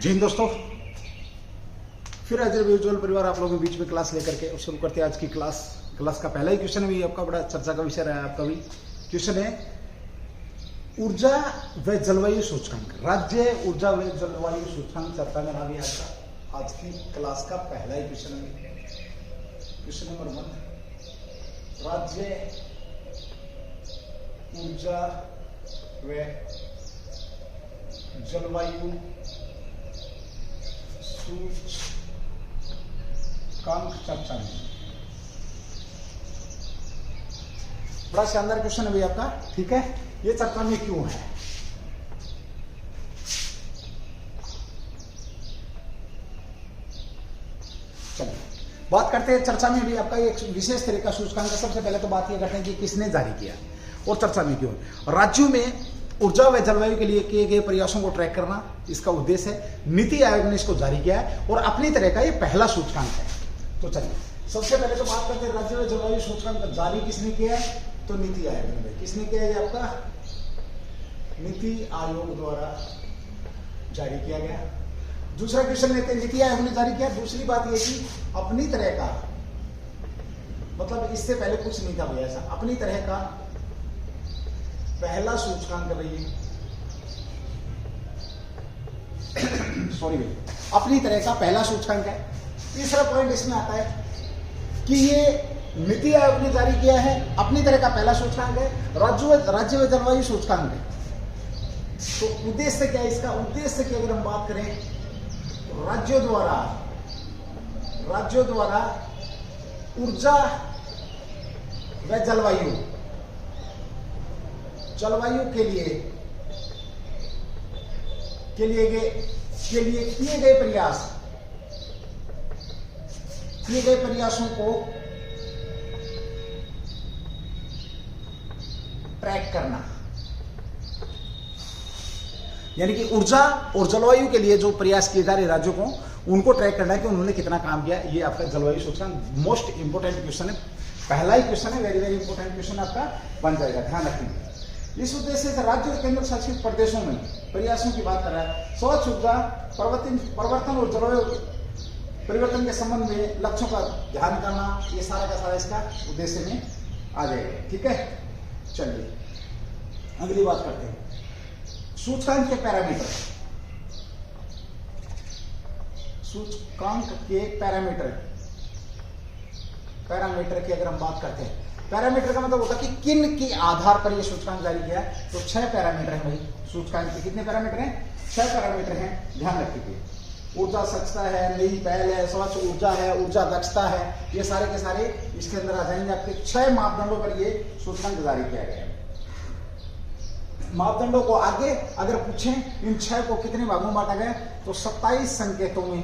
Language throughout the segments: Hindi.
जय हिंद दोस्तों, फिर आज विजुअल परिवार आप लोगों के बीच में क्लास लेकर के शुरू करते हैं आज की क्लास का पहला ही क्वेश्चन है, आपका बड़ा चर्चा का विषय रहा है। आपका भी क्वेश्चन है ऊर्जा व जलवायु सूचकांक, राज्य ऊर्जा व जलवायु सूचकांक चर्चा में रहा भी आज की क्लास का पहला ही क्वेश्चन है। क्वेश्चन नंबर 1, राज्य ऊर्जा व जलवायु सूचकांक चर्चा में। बड़ा शानदार क्वेश्चन है भाई आपका, ठीक है। ये चर्चा में क्यों है? चलिए बात करते हैं चर्चा में भी आपका एक विशेष तरह का सूचकांक। सबसे पहले तो बात ये करते हैं कि किसने जारी किया और चर्चा में क्यों। राज्यों में ऊर्जा व जलवायु के लिए किए गए प्रयासों को ट्रैक करना इसका उद्देश्य है। नीति आयोग ने इसको जारी किया है और अपनी तरह का ये पहला सूचकांक है। तो चलिए सबसे पहले तो बात करते हैं राज्य व जलवायु सूचकांक जारी किसने किया है? तो नीति आयोग ने। किसने किया है? आपका नीति आयोग द्वारा जारी किया गया। दूसरा क्वेश्चन लेते हैं, नीति आयोग ने जारी किया। दूसरी बात यह कि अपनी तरह का, मतलब इससे पहले कुछ नहीं था भैया ऐसा, अपनी तरह का पहला सूचकांक रही सॉरी भाई, अपनी तरह का पहला सूचकांक है। तीसरा पॉइंट इसमें आता है कि ये नीति आयोग ने जारी किया है, अपनी तरह का पहला सूचकांक है, राज्य व जलवायु सूचकांक है। तो उद्देश्य क्या है इसका? उद्देश्य की अगर हम बात करें तो राज्यों द्वारा ऊर्जा व जलवायु के लिए किए गए प्रयासों को ट्रैक करना, यानी कि ऊर्जा और जलवायु के लिए जो प्रयास किए जा रहे राज्यों को, उनको ट्रैक करना है कि उन्होंने कितना काम किया। ये आपका जलवायु सूचकांक मोस्ट इंपोर्टेंट क्वेश्चन है, पहला ही क्वेश्चन है, वेरी वेरी इंपोर्टेंट क्वेश्चन आपका बन जाएगा, ध्यान रखेंगे। इस उद्देश्य से राज्य और केंद्र शासित प्रदेशों में प्रयासों की बात कर रहा है। स्वच्छ ऊर्जा परिवर्तन और जलवायु परिवर्तन के संबंध में लक्ष्यों का ध्यान करना, ये सारा का सारा इसका उद्देश्य में आ जाएगा, ठीक है। चलिए अगली बात करते हैं, सूचकांक के पैरामीटर। सूचकांक के पैरामीटर की अगर हम बात करते हैं, पैरामीटर का मतलब होता है कि किन के आधार पर यह सूचकांक जारी किया है। तो 6 पैरामीटर हैं भाई सूचकांक के। कितने पैरामीटर हैं? 6 पैरामीटर हैं, ध्यान रखिए। ऊर्जा स्वच्छता है, नई पहल है, स्वच्छ ऊर्जा है, ऊर्जा दक्षता है, ये सारे के सारे इसके अंदर आ जाएंगे। आपके 6 मापदंडों पर ये सूचकांक जारी किया गया है। मापदंडों को आगे अगर पूछें इन 6 को कितने भागों में बांटा गया, तो 27 संकेतों में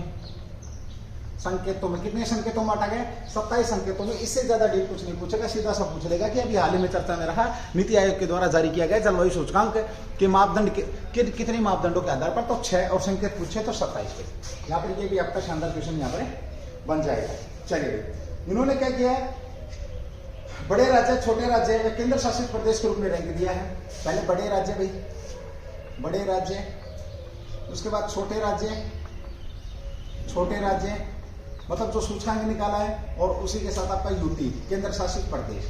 कितने संकेतों में बांटा गया? 27 संकेतों में। इससे ज्यादा डीप कुछ नहीं पूछेगा, सीधा सा पूछ लेगा कि अभी हाल ही में चर्चा में रहा नीति आयोग के द्वारा जारी किया गया जलवायु सूचकांक के मापदंड कितने मापदंडों के आधार पर, तो 6 और संकेत पूछे तो 27 पे। यहाँ पर ये भी आपका शानदार क्वेश्चन यहाँ पर बन जाएगा। चलिए इन्होंने क्या किया है, बड़े राज्य, छोटे राज्य व केंद्र शासित प्रदेश के रूप में रैंक दिया है। पहले बड़े राज्य भाई, बड़े राज्य, उसके बाद छोटे राज्य मतलब जो सूचकांक निकाला है, और उसी के साथ आपका यूटी केंद्र शासित प्रदेश।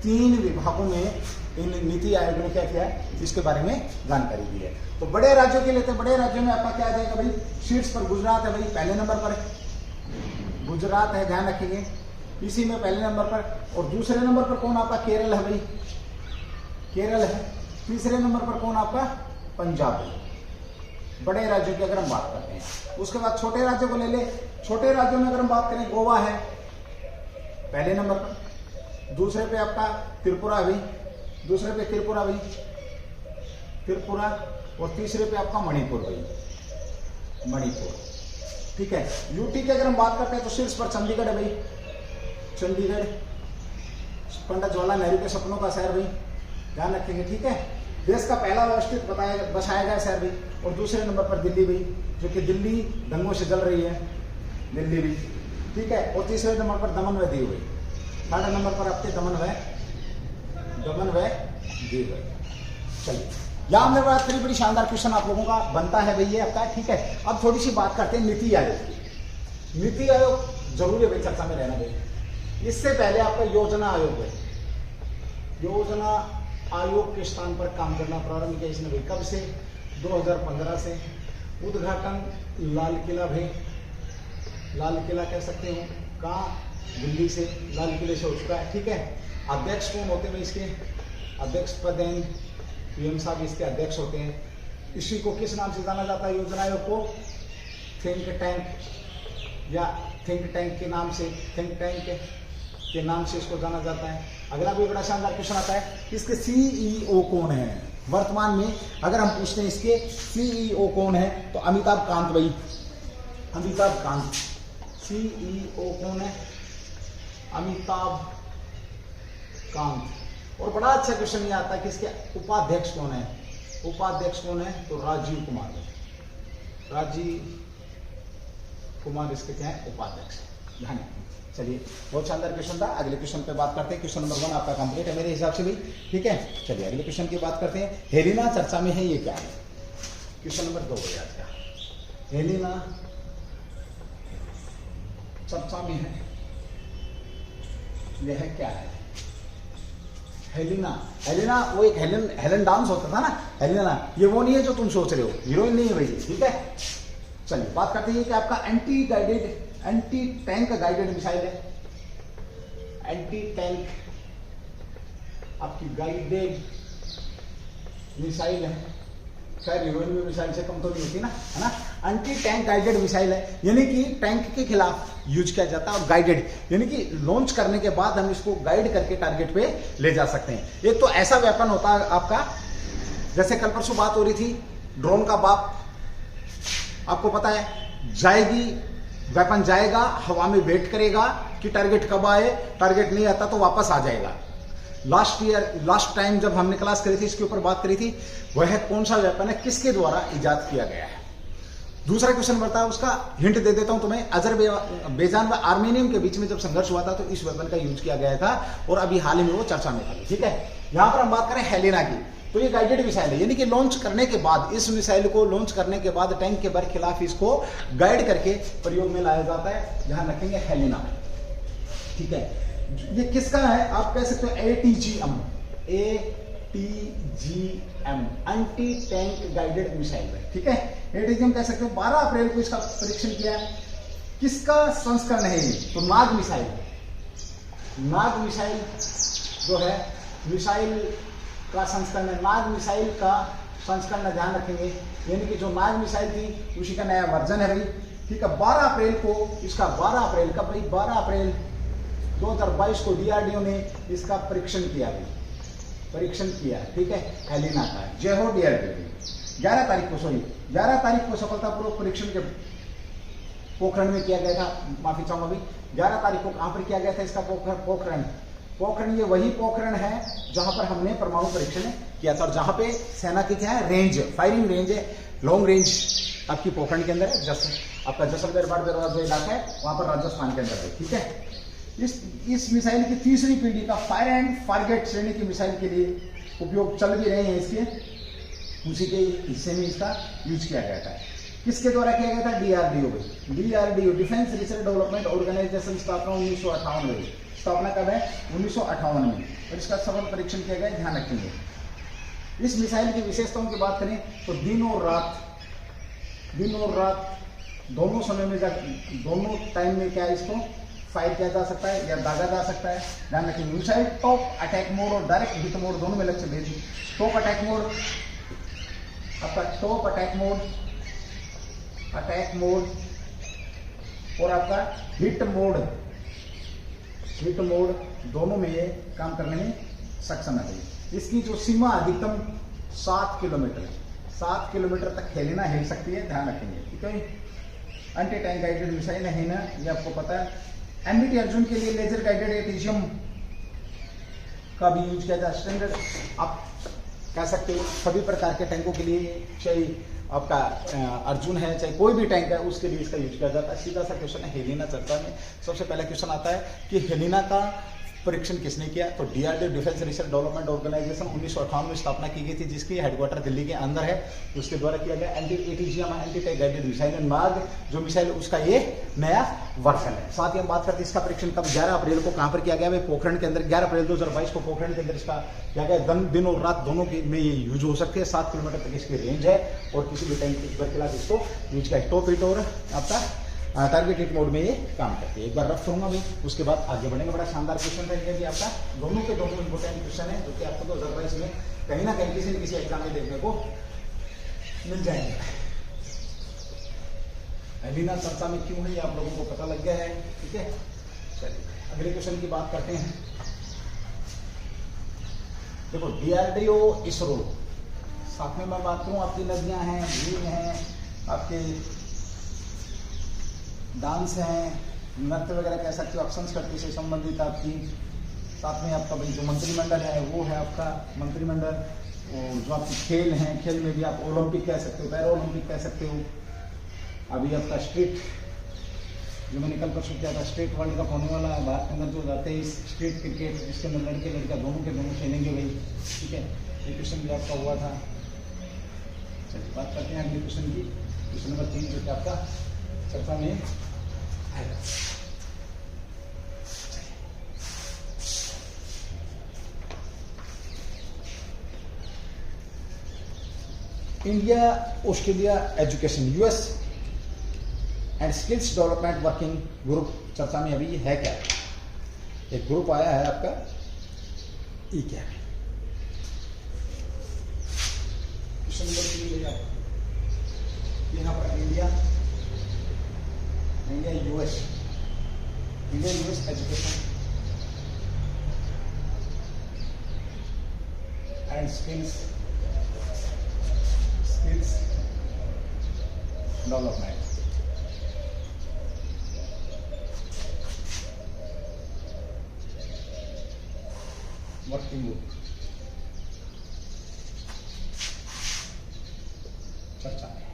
3 विभागों में इन नीति आयोग ने क्या किया है, इसके बारे में जानकारी दी है। तो बड़े राज्यों के लेते, बड़े राज्यों में आपका क्या आ जाएगा भाई? शीर्ष पर गुजरात है भाई, पहले नंबर पर गुजरात है, ध्यान रखेंगे, इसी में पहले नंबर पर। और दूसरे नंबर पर कौन आपका? केरल है भाई, केरल है। तीसरे नंबर पर कौन आपका? पंजाब है। बड़े राज्यों की अगर हम बात करते हैं, उसके बाद छोटे राज्यों को ले ले। छोटे राज्यों में अगर हम बात करें, गोवा है पहले नंबर पर, दूसरे पे आपका त्रिपुरा भी, त्रिपुरा, और तीसरे पे आपका मणिपुर भाई, मणिपुर, ठीक है। यूटी की अगर हम बात करते हैं तो शीर्ष पर चंडीगढ़ है भाई, चंडीगढ़, पंडित जवाहरलाल नेहरू के सपनों का शहर भाई, ध्यान रखेंगे, ठीक है। देश का पहला व्यवस्थित बसाया गया शहर भी। और दूसरे नंबर पर दिल्ली भी, जो कि दिल्ली दंगों से जल रही है, दिल्ली भी, ठीक है। और तीसरे नंबर पर दमन व दीव, 3rd नंबर पर आपके दमन व दीव। चलिए यहाँ मेरे बात करी, बड़ी शानदार क्वेश्चन आप लोगों का बनता है भाई ये आपका, ठीक है। अब थोड़ी सी बात करते हैं नीति आयोग की। नीति आयोग जरूरी है भाई चर्चा में रहना भाई। इससे पहले आपका योजना आयोग है। योजना आयोग के स्थान पर काम करना प्रारंभ किया इसने भाई, कब से? 2015 से। उद्घाटन लाल किला भाई, लाल किला कह सकते हो, कहाँ? दिल्ली से, लाल किले से हो चुका है, ठीक है। अध्यक्ष कौन होते हैं इसके? अध्यक्ष पद हैं, पीएम साहब इसके अध्यक्ष होते हैं। इसी को किस नाम से जाना जाता है योजना आयोग को? थिंक टैंक या थिंक टैंक के नाम से, थिंक टैंक के नाम से इसको जाना जाता है। अगला भी बड़ा शानदार क्वेश्चन आता है, इसके सीईओ कौन है वर्तमान में? अगर हम पूछते हैं इसके सीईओ कौन है तो अमिताभ कांत भाई, अमिताभ कांत सीईओ कौन है? अमिताभ कांत। और बड़ा अच्छा क्वेश्चन ये आता है कि इसके उपाध्यक्ष कौन है? उपाध्यक्ष कौन है? तो राजीव कुमार, राजीव कुमार इसके क्या है? उपाध्यक्ष। ध्यान रखिए। चलिए बहुत शानदार क्वेश्चन था। अगले क्वेश्चन पे बात करते हैं। क्वेश्चन नंबर 1 आपका कंप्लीट है मेरे हिसाब से भी, ठीक है। चलिए अगले क्वेश्चन की बात करते हैं। हेलिना चर्चा में है, ये क्या है? क्वेश्चन नंबर 2 हो गया। हेलिना चर्चा में है, यह क्या है? हेलिना, हेलिना वो एक हेलन डांस होता था ना, हेलिना, ये वो नहीं है जो तुम सोच रहे हो, हीरोइन नहीं है भाई, ठीक है। चलिए बात करते हैं कि आपका एंटी टैंक गाइडेड मिसाइल है। एंटी टैंक आपकी गाइडेड मिसाइल है। खैर हीरोइन में मिसाइल से कम तो नहीं होती ना, है ना। एंटी टैंक गाइडेड मिसाइल है, यानी कि टैंक के खिलाफ यूज किया जाता है। और गाइडेड यानी कि लॉन्च करने के बाद हम इसको गाइड करके टारगेट पे ले जा सकते हैं। एक तो ऐसा वेपन होता है आपका, जैसे कल परसों बात हो रही थी ड्रोन का बाप, आपको पता है, जाएगी वेपन, जाएगा हवा में वेट करेगा कि टारगेट कब आए, टारगेट नहीं आता तो वापस आ जाएगा। लास्ट टाइम जब हमने क्लास करी थी इसके ऊपर बात करी थी, वह कौन सा वेपन है, किसके द्वारा इजाद किया गया है। दूसरा क्वेश्चन बढ़ता है, उसका हिंट दे देता हूं तुम्हें। अजरबैजान व आर्मेनियम के बीच में जब संघर्ष हुआ था तो इस वेपन का यूज किया गया था और अभी हाल ही में वो चर्चा में था, ठीक है। यहां पर हम बात करें हेलिना की, तो ये गाइडेड मिसाइल है, यानी कि लॉन्च करने के बाद, इस मिसाइल को लॉन्च करने के बाद टैंक के बरखिलाफ इसको गाइड करके प्रयोग में लाया जाता है। ध्यान रखेंगे हेलिना, ठीक है। ये किसका है? आप कह सकते हो ATGM, ATGM anti tank guided missile है, ठीक है। ATGM कह सकते हो। 12 अप्रैल को इसका परीक्षण किया है। किसका संस्करण है ये? तो नाग मिसाइल। नाग मिसाइल जो है मिसाइल का संस्करण है, नाग मिसाइल का संस्करण, ध्यान रखेंगे। यानी कि जो नाग मिसाइल थी उसी का नया वर्जन है भाई, ठीक है। 12 अप्रैल को इसका, 12 अप्रैल का भाई, 12 अप्रैल 2022 को DRDO ने इसका परीक्षण किया भाई, परीक्षण किया, ठीक है, हेलिना का। जय हो DRDO। 11 तारीख को सफलतापूर्वक परीक्षण के पोखरण में किया गया था। माफी चाहूंगा भाई, 11 तारीख को कहां पर किया गया था इसका पोखरण? ये वही पोखरण है जहां पर हमने परमाणु परीक्षण किया था और जहां पे सेना की क्या है, रेंज, फायरिंग रेंज है, लॉन्ग रेंज आपकी पोखरण के अंदर है। आपका जैसलमेर बाड़मेर जो इलाका है वहां पर राजस्थान के अंदर है, ठीक है। इस मिसाइल की तीसरी पीढ़ी का फायर एंड फारगेट श्रेणी की मिसाइल के लिए उपयोग चल भी रहे हैं इसके, उसी के हिस्से में इसका यूज किया गया था। किसके द्वारा किया गया था? DRDO भाई, DRDO defence research development organisation, स्थापना 1958 में। स्थापना कब है? 1958 में। और इसका सफल परीक्षण किया गया, ध्यान रखेंगे। इस मिसाइल की विशेषताओं की बात करें तो दिन और रात दोनों समय में, दोनों टाइम में क्या इसको फायर किया जा सकता है या दागा जा सकता है। ध्यान रखेंगे। मिसाइल टॉप अटैक मोड और डायरेक्ट हिट मोड दोनों में लक्ष्य भेजी। टॉप अटैक मोड, आपका टॉप अटैक मोड और आपका हिट मोड दोनों में ये काम करने में सक्षम है। इसकी जो सीमा अधिकतम 7 किलोमीटर है, 7 किलोमीटर तक हेलिना हिल सकती है, ध्यान रखेंगे, ठीक है। एंटी टैंक गाइडेड मिसाइल है ना, ये आपको पता है। एनबीटी अर्जुन के लिए लेजर गाइडेड ATGM का भी यूज किया जाता है। स्टैंडर्ड आप कह सकते हो सभी प्रकार के टैंकों के लिए, चाहे आपका अर्जुन है चाहे कोई भी टैंक है उसके लिए इसका यूज किया जाता है। सीधा सा क्वेश्चन है हेलिना चर्चा में। सबसे पहला क्वेश्चन आता है कि हेलिना का परीक्षण किसने किया? तो DRDO defence research development organisation 1958 में स्थापना की गई थी, जिसकी हेडक्वार्टर दिल्ली के अंदर है। उसके द्वारा किया गया anti ATGM anti tank guided missile and मार्ग जो मिसाइल उसका ये नया वर्जन है। साथ ही हम बात करते हैं इसका परीक्षण कब 11 अप्रैल को कहां पर किया गया? पोखरण के अंदर 11 अप्रैल 2022 को पोखरण के अंदर इसका किया गया। दिन और रात दोनों में ये यूज हो सकते हैं। 7 किलोमीटर तक इसकी रेंज है और किसी भी टैंक के खिलाफ इसको यूज किया। टॉप हिट और आपका टारगेट हिट मोड में ये काम करते हैं। एक बार रफ करूंगा भाई, उसके बाद आगे बढ़ेंगे। बड़ा शानदार क्वेश्चन है ये भी आपका, दोनों के दोनों इंपोर्टेंट क्वेश्चन है जो कि आपको 2022 में कहीं ना कहीं किसी न किसी एग्जाम में देखने को मिल जाएंगे। बिना चर्चा में क्यों है ये आप लोगों को पता लग गया है, ठीक है। चलिए अगले क्वेश्चन की बात करते हैं। देखो डीआरडीओ इसरो, साथ में मैं बात करूं आपकी नदियां हैं, झील हैं, आपके डांस है, नृत्य वगैरह कह सकते हो, आप संस्कृति से संबंधित आपकी, साथ में आपका भाई जो मंत्रिमंडल है वो है आपका मंत्रिमंडल, और जो आपकी खेल हैं, खेल में भी आप ओलंपिक कह सकते हो, पैरा ओलंपिक कह सकते हो। अभी आपका स्ट्रीट जो मैंने कल परसों किया था, स्ट्रीट वर्ल्ड कप होने वाला है भारत के अंदर 2023 स्ट्रीट क्रिकेट, जिसके अंदर लड़के लड़का दोनों के दोनों खेलेंगे भाई, ठीक है। ये क्वेश्चन भी आपका हुआ था। चलिए बात करते हैं अगले क्वेश्चन की। क्वेश्चन नंबर 3 जो कि आपका चर्चा में है। India Australia education US and skills development working group चर्चा में अभी है क्या? एक ग्रुप आया है आपका, ये क्या है? क्वेश्चन नंबर 3 यहाँ पर India US education and skills development working group चर्चा में।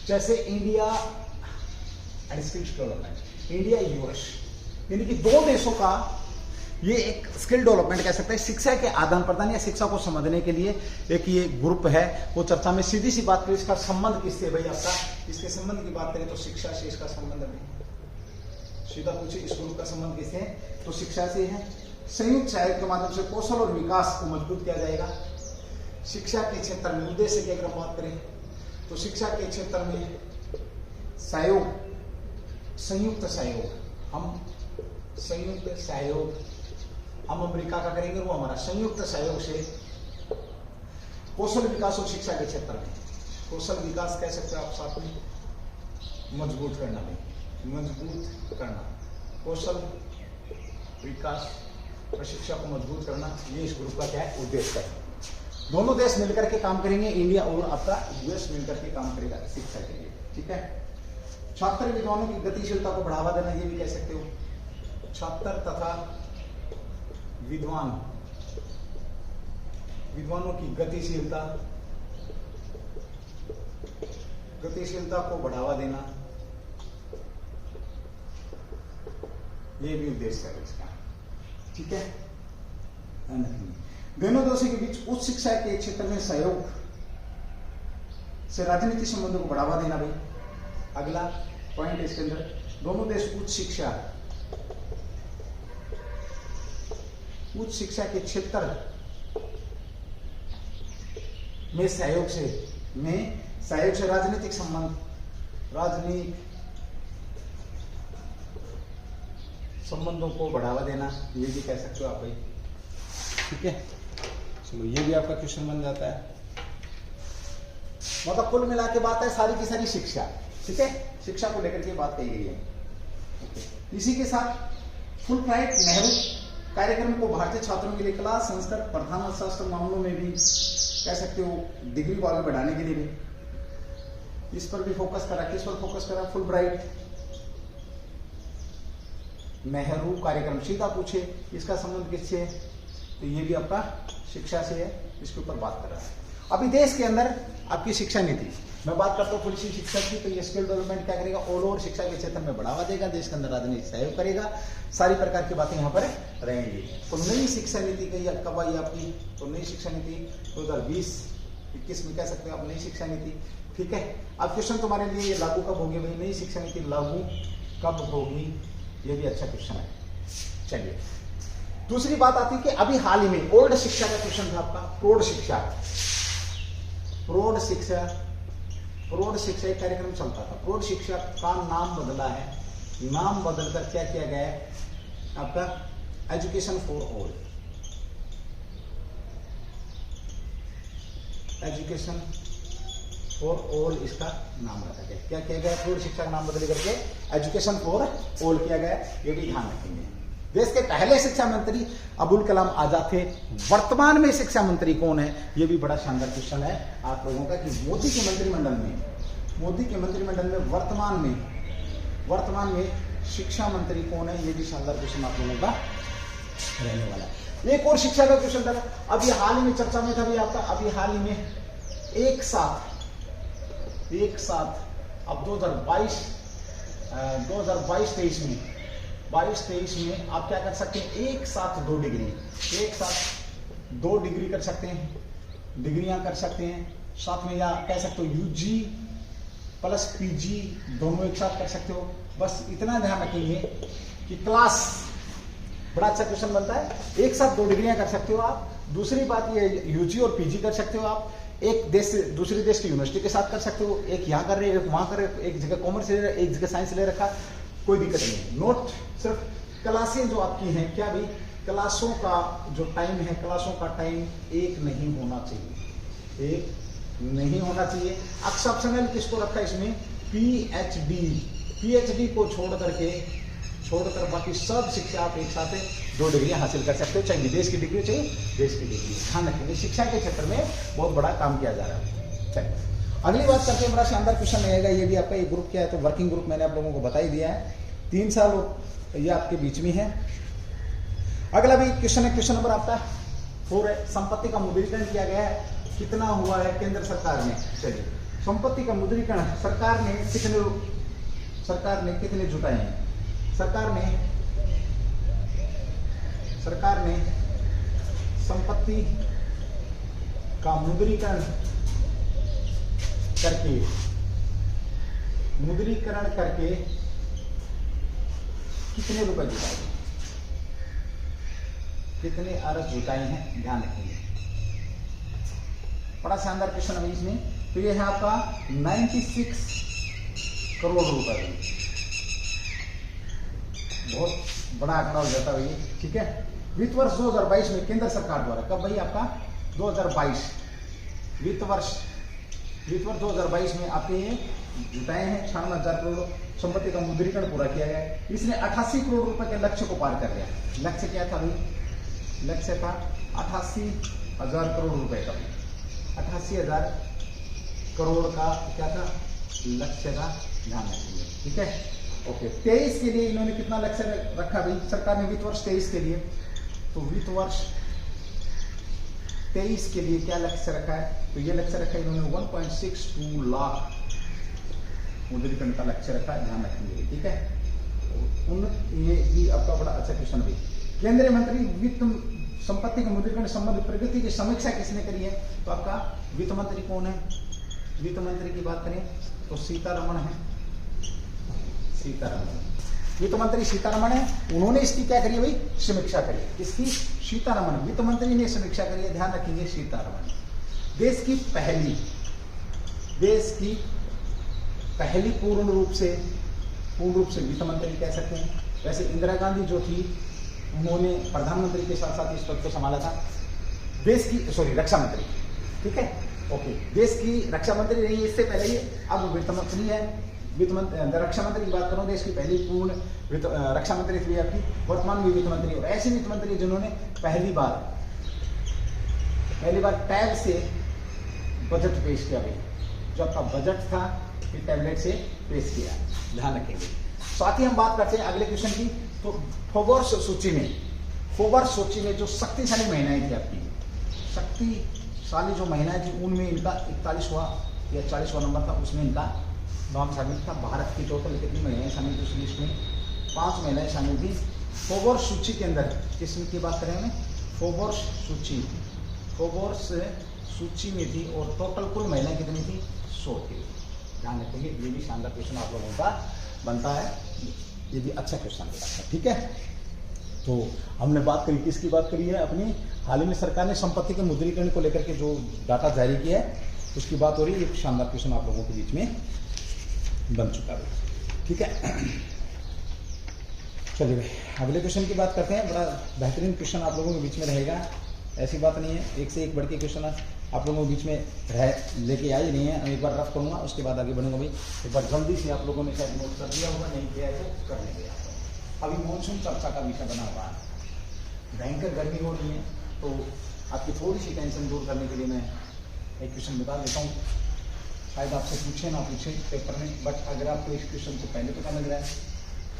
जैसे India and skills development, India US, यानी कि दो देशों का ये एक स्किल डेवलपमेंट कह सकते हैं, शिक्षा के आदान प्रदान या शिक्षा को समझने के लिए एक ये ग्रुप है वो चर्चा में। सीधी सी बात करें, इसका संबंध किससे भाई? आपका इसके संबंध की बात करें तो शिक्षा से इसका संबंध है। सीधा पूछे इस ग्रुप का संबंध किससे है? तो शिक्षा से है। संयुक्त सहयोग के माध्यम से कौशल और विकास को मजबूत किया जाएगा। शिक्षा के क्षेत्र में उद्देश्य की अगर बात करें तो शिक्षा के क्षेत्र में सहयोग, संयुक्त सहयोग हम अमेरिका का करेंगे, वो हमारा संयुक्त सहयोग से कौशल विकास और शिक्षा के क्षेत्र में कौशल विकास कह सकते हो आप, साथ में मजबूत करना, कौशल विकास और शिक्षा को मजबूत करना, ये इस ग्रुप का क्या है? उद्देश्य है। दोनों देश मिलकर के काम करेंगे, इंडिया और आपका यूएस मिलकर के काम करेगा शिक्षा के लिए, ठीक है। छात्र विद्वानों की गतिशीलता को बढ़ावा देना, ये भी कह सकते हो। छात्र तथा विद्वानों की गतिशीलता को बढ़ावा देना, ये भी उद्देश्य है इसका, ठीक है। दोनों देशों के बीच उच्च शिक्षा के क्षेत्र में सहयोग से राजनीतिक संबंधों को बढ़ावा देना भाई अगला पॉइंट इसके अंदर। दोनों देश उच्च शिक्षा के क्षेत्र में सहयोग से राजनीतिक संबंधों को बढ़ावा देना, ये भी कह सकते हो आप भाई, ठीक है। चलो ये भी आपका क्वेश्चन बन जाता है। मतलब कुल मिला के बात है सारी की सारी शिक्षा, ठीक है, शिक्षा को लेकर के बात कही गई है। इसी के साथ फुल ब्राइट नेहरू कार्यक्रम को भारतीय छात्रों के लिए कला, संस्कृत, प्रधान शास्त्र मामलों में भी कह सकते हो डिग्री को आगे बढ़ाने के लिए भी इस पर भी फोकस करा। किस पर फोकस करा? फुल ब्राइट नेहरू कार्यक्रम। सीधा पूछे इसका संबंध किससे है तो ये भी आपका शिक्षा से है, इसके ऊपर बात कर रहा है। अभी देश के अंदर आपकी शिक्षा नीति, मैं बात करता हूँ पॉलिसी शिक्षा की, तो ये स्किल डेवलपमेंट क्या करेगा, ऑल ओवर शिक्षा के क्षेत्र में बढ़ावा देगा, देश के अंदर राजनीतिक सहयोग करेगा, सारी प्रकार की बातें यहाँ पर रहेंगी। तो नई शिक्षा नीति कही कब आई आपकी, तो नई शिक्षा नीति 2020-21 में कह सकते हैं आप नई शिक्षा नीति, ठीक है। अब क्वेश्चन तुम्हारे लिए ये लागू कब होगी भाई, नई शिक्षा नीति लागू कब होगी, ये भी अच्छा क्वेश्चन है। चलिए दूसरी बात आती है कि अभी हाल ही में ओल्ड शिक्षा का क्वेश्चन था आपका, प्रौढ़ शिक्षा, प्रौढ़ शिक्षा, प्रौढ़ शिक्षा एक कार्यक्रम चलता था, प्रौढ़ शिक्षा का नाम बदला है, नाम बदलकर क्या किया गया है आपका education for all, education for all इसका नाम रखा गया। क्या किया गया, प्रौढ़ शिक्षा का नाम बदल करके एजुकेशन फॉर ऑल किया गया, ये भी ध्यान रखेंगे। देश के पहले शिक्षा मंत्री अबुल कलाम आजाद थे, वर्तमान में शिक्षा मंत्री कौन है, ये भी बड़ा शानदार क्वेश्चन है आप लोगों का कि मोदी के मंत्रिमंडल में, मोदी के मंत्रिमंडल में वर्तमान में शिक्षा मंत्री कौन है, ये भी शानदार क्वेश्चन आप लोगों का रहने वाला है। एक और शिक्षा का क्वेश्चन था, अभी हाल ही में चर्चा में था भी आपका, अभी हाल ही में एक साथ अब 2022-23 में 22-23 में आप क्या कर सकते हैं, एक साथ 2 डिग्री कर सकते हैं, डिग्रियां कर सकते हैं साथ में, या कह सकते हो यूजी प्लस पीजी दोनों एक साथ कर सकते हो। बस इतना ध्यान रखेंगे कि क्लास, बड़ा अच्छा क्वेश्चन बनता है, एक साथ 2 डिग्रियां कर सकते हो आप। दूसरी बात ये यूजी और पीजी कर सकते हो आप, एक देश से दूसरे देश की यूनिवर्सिटी के साथ कर सकते हो, एक यहाँ कर रहे एक वहां कर रहे, एक जगह कॉमर्स ले रहे, एक जगह साइंस ले रखा, कोई दिक्कत नहीं। नोट सिर्फ क्लासें जो आपकी हैं, क्या भाई क्लासों का जो टाइम है, क्लासों का टाइम एक नहीं होना चाहिए, एक नहीं होना चाहिए। एक्सेप्शनल किसको रखा है इसमें, पीएचडी को छोड़कर बाकी सब शिक्षा आप एक साथ 2 डिग्रियां हासिल कर सकते हो, चाहे विदेश की डिग्री चाहिए देश की डिग्री। ध्यान रखेंगे शिक्षा के क्षेत्र में बहुत बड़ा काम किया जा रहा है। चलिए अगली बात करते हैं, बड़ा शानदार क्वेश्चन रहेगा, ये भी आपका एक ग्रुप क्या है, तो वर्किंग ग्रुप मैंने आप लोगों को बता ही दिया है, 3 साल ये आपके बीच में है। अगला भी क्वेश्चन है, क्वेश्चन नंबर आपका 4 है, संपत्ति का मुद्रीकरण किया गया है, कितना हुआ है केंद्र सरकार ने। चलिए संपत्ति का मुद्रीकरण सरकार ने कितने जुटाए हैं, सरकार ने संपत्ति का मुद्रीकरण करके कितने रुपए जुटाए, कितने अरब जुटाए हैं, ध्यान रखेंगे। बड़ा शानदार क्वेश्चन है इसमें, तो ये है आपका 96 करोड़ रुपए, बहुत बड़ा आंकड़ा हो जाता है ये, ठीक है। वित्त वर्ष 2022 में केंद्र सरकार द्वारा, कब भाई आपका 2022 वित्त वर्ष 2022 में आपके ये जुटाए हैं 96,000 करोड़, संपत्ति का मुद्रीकरण पूरा किया गया है। इसने 88 करोड़ रुपए के लक्ष्य को पार कर लिया। लक्ष्य क्या था भाई, लक्ष्य था 88,000 करोड़ रुपए का, 88,000 करोड़ का क्या था लक्ष्य का, ध्यान रखिए, ठीक है। ओके 23 के लिए इन्होंने कितना लक्ष्य रखा भाई सरकार ने, वित्त वर्ष 23 के लिए, तो वित्त वर्ष 23 के लिए क्या लक्ष्य रखा है, तो ये लक्ष्य रखा है इन्होंने 1.62 लाख मुद्रीकरण का लक्ष्य रखा है, ध्यान रखेंगे, ठीक है। ये भी आपका बड़ा अच्छा क्वेश्चन भी। केंद्रीय मंत्री वित्त संपत्ति के मुद्रीकरण संबंधी प्रगति की समीक्षा किसने करी है, तो आपका वित्त मंत्री कौन है, वित्त मंत्री की बात करें तो सीतारमण है, वित्त मंत्री सीतारमण है, उन्होंने इसकी क्या करी है भाई, समीक्षा करी है, इसकी सीतारमण वित्त मंत्री ने समीक्षा करी है, ध्यान रखेंगे सीतारमण। देश की पहली पूर्ण रूप से वित्त मंत्री कह सकते हैं। वैसे इंदिरा गांधी जो थी उन्होंने प्रधानमंत्री के साथ साथ इस पद को संभाला था, देश की रक्षा मंत्री, ठीक है, ओके, देश की रक्षा मंत्री रही है इससे पहले, अब वित्त मंत्री है, रक्षा मंत्री की बात करूं, देश की पहली पूर्ण रक्षा मंत्री थी आपकी, वर्तमान में वित्त मंत्री, और ऐसे वित्त मंत्री जिन्होंने पहली बार टैब से बजट पेश किया भाई, जो आपका बजट था फिर टैबलेट से पेश किया, ध्यान रखेंगे। साथ ही हम बात करते हैं अगले क्वेश्चन की, तो फोबर्स सूची में जो शक्तिशाली महिलाएं थी आपकी, साल जो महीना है जी उनमें इनका 41वां या 40वां नंबर था, उसमें इनका नाम शामिल था। भारत की टोटल कितनी महिलाएं शामिल थी उस लिस्ट में? 5 महिलाएं शामिल थी। फोर्ब्स सूची के अंदर किसम की बात करें हमें? फोर्ब्स सूची में थी और टोटल कुल महिलाएं कितनी थी? 100 थी। ध्यान रखेंगे, ये भी शानदार क्वेश्चन आप लोगों का बनता है, ये भी अच्छा क्वेश्चन है। ठीक है, तो हमने बात करी, किसकी बात करी है? अपनी हाल ही में सरकार ने संपत्ति के मुद्रीकरण को लेकर के जो डाटा जारी किया है उसकी बात हो रही है। एक शानदार क्वेश्चन आप लोगों के बीच में बन चुका है। ठीक है, चलिए भाई अगले क्वेश्चन की बात करते हैं। बड़ा बेहतरीन क्वेश्चन आप लोगों के बीच में रहेगा, ऐसी बात नहीं है, एक से एक बढ़ के क्वेश्चन आप लोगों के बीच में लेके आई नहीं है। एक बार रफ करूंगा, उसके बाद आगे बढ़ूंगा। भाई एक बार जल्दी से आप लोगों ने शायद नोट कर दिया होगा, नहीं किया है तो कर लेंगे। अभी मॉनसून चर्चा का विषय बना हुआ है, भयंकर गर्मी हो रही है, तो आपकी थोड़ी सी टेंशन दूर करने के लिए मैं एक क्वेश्चन बता देता हूँ। शायद आपसे पूछे ना पूछे पेपर में, बट अगर आपको इस क्वेश्चन से पहले पता लग रहा है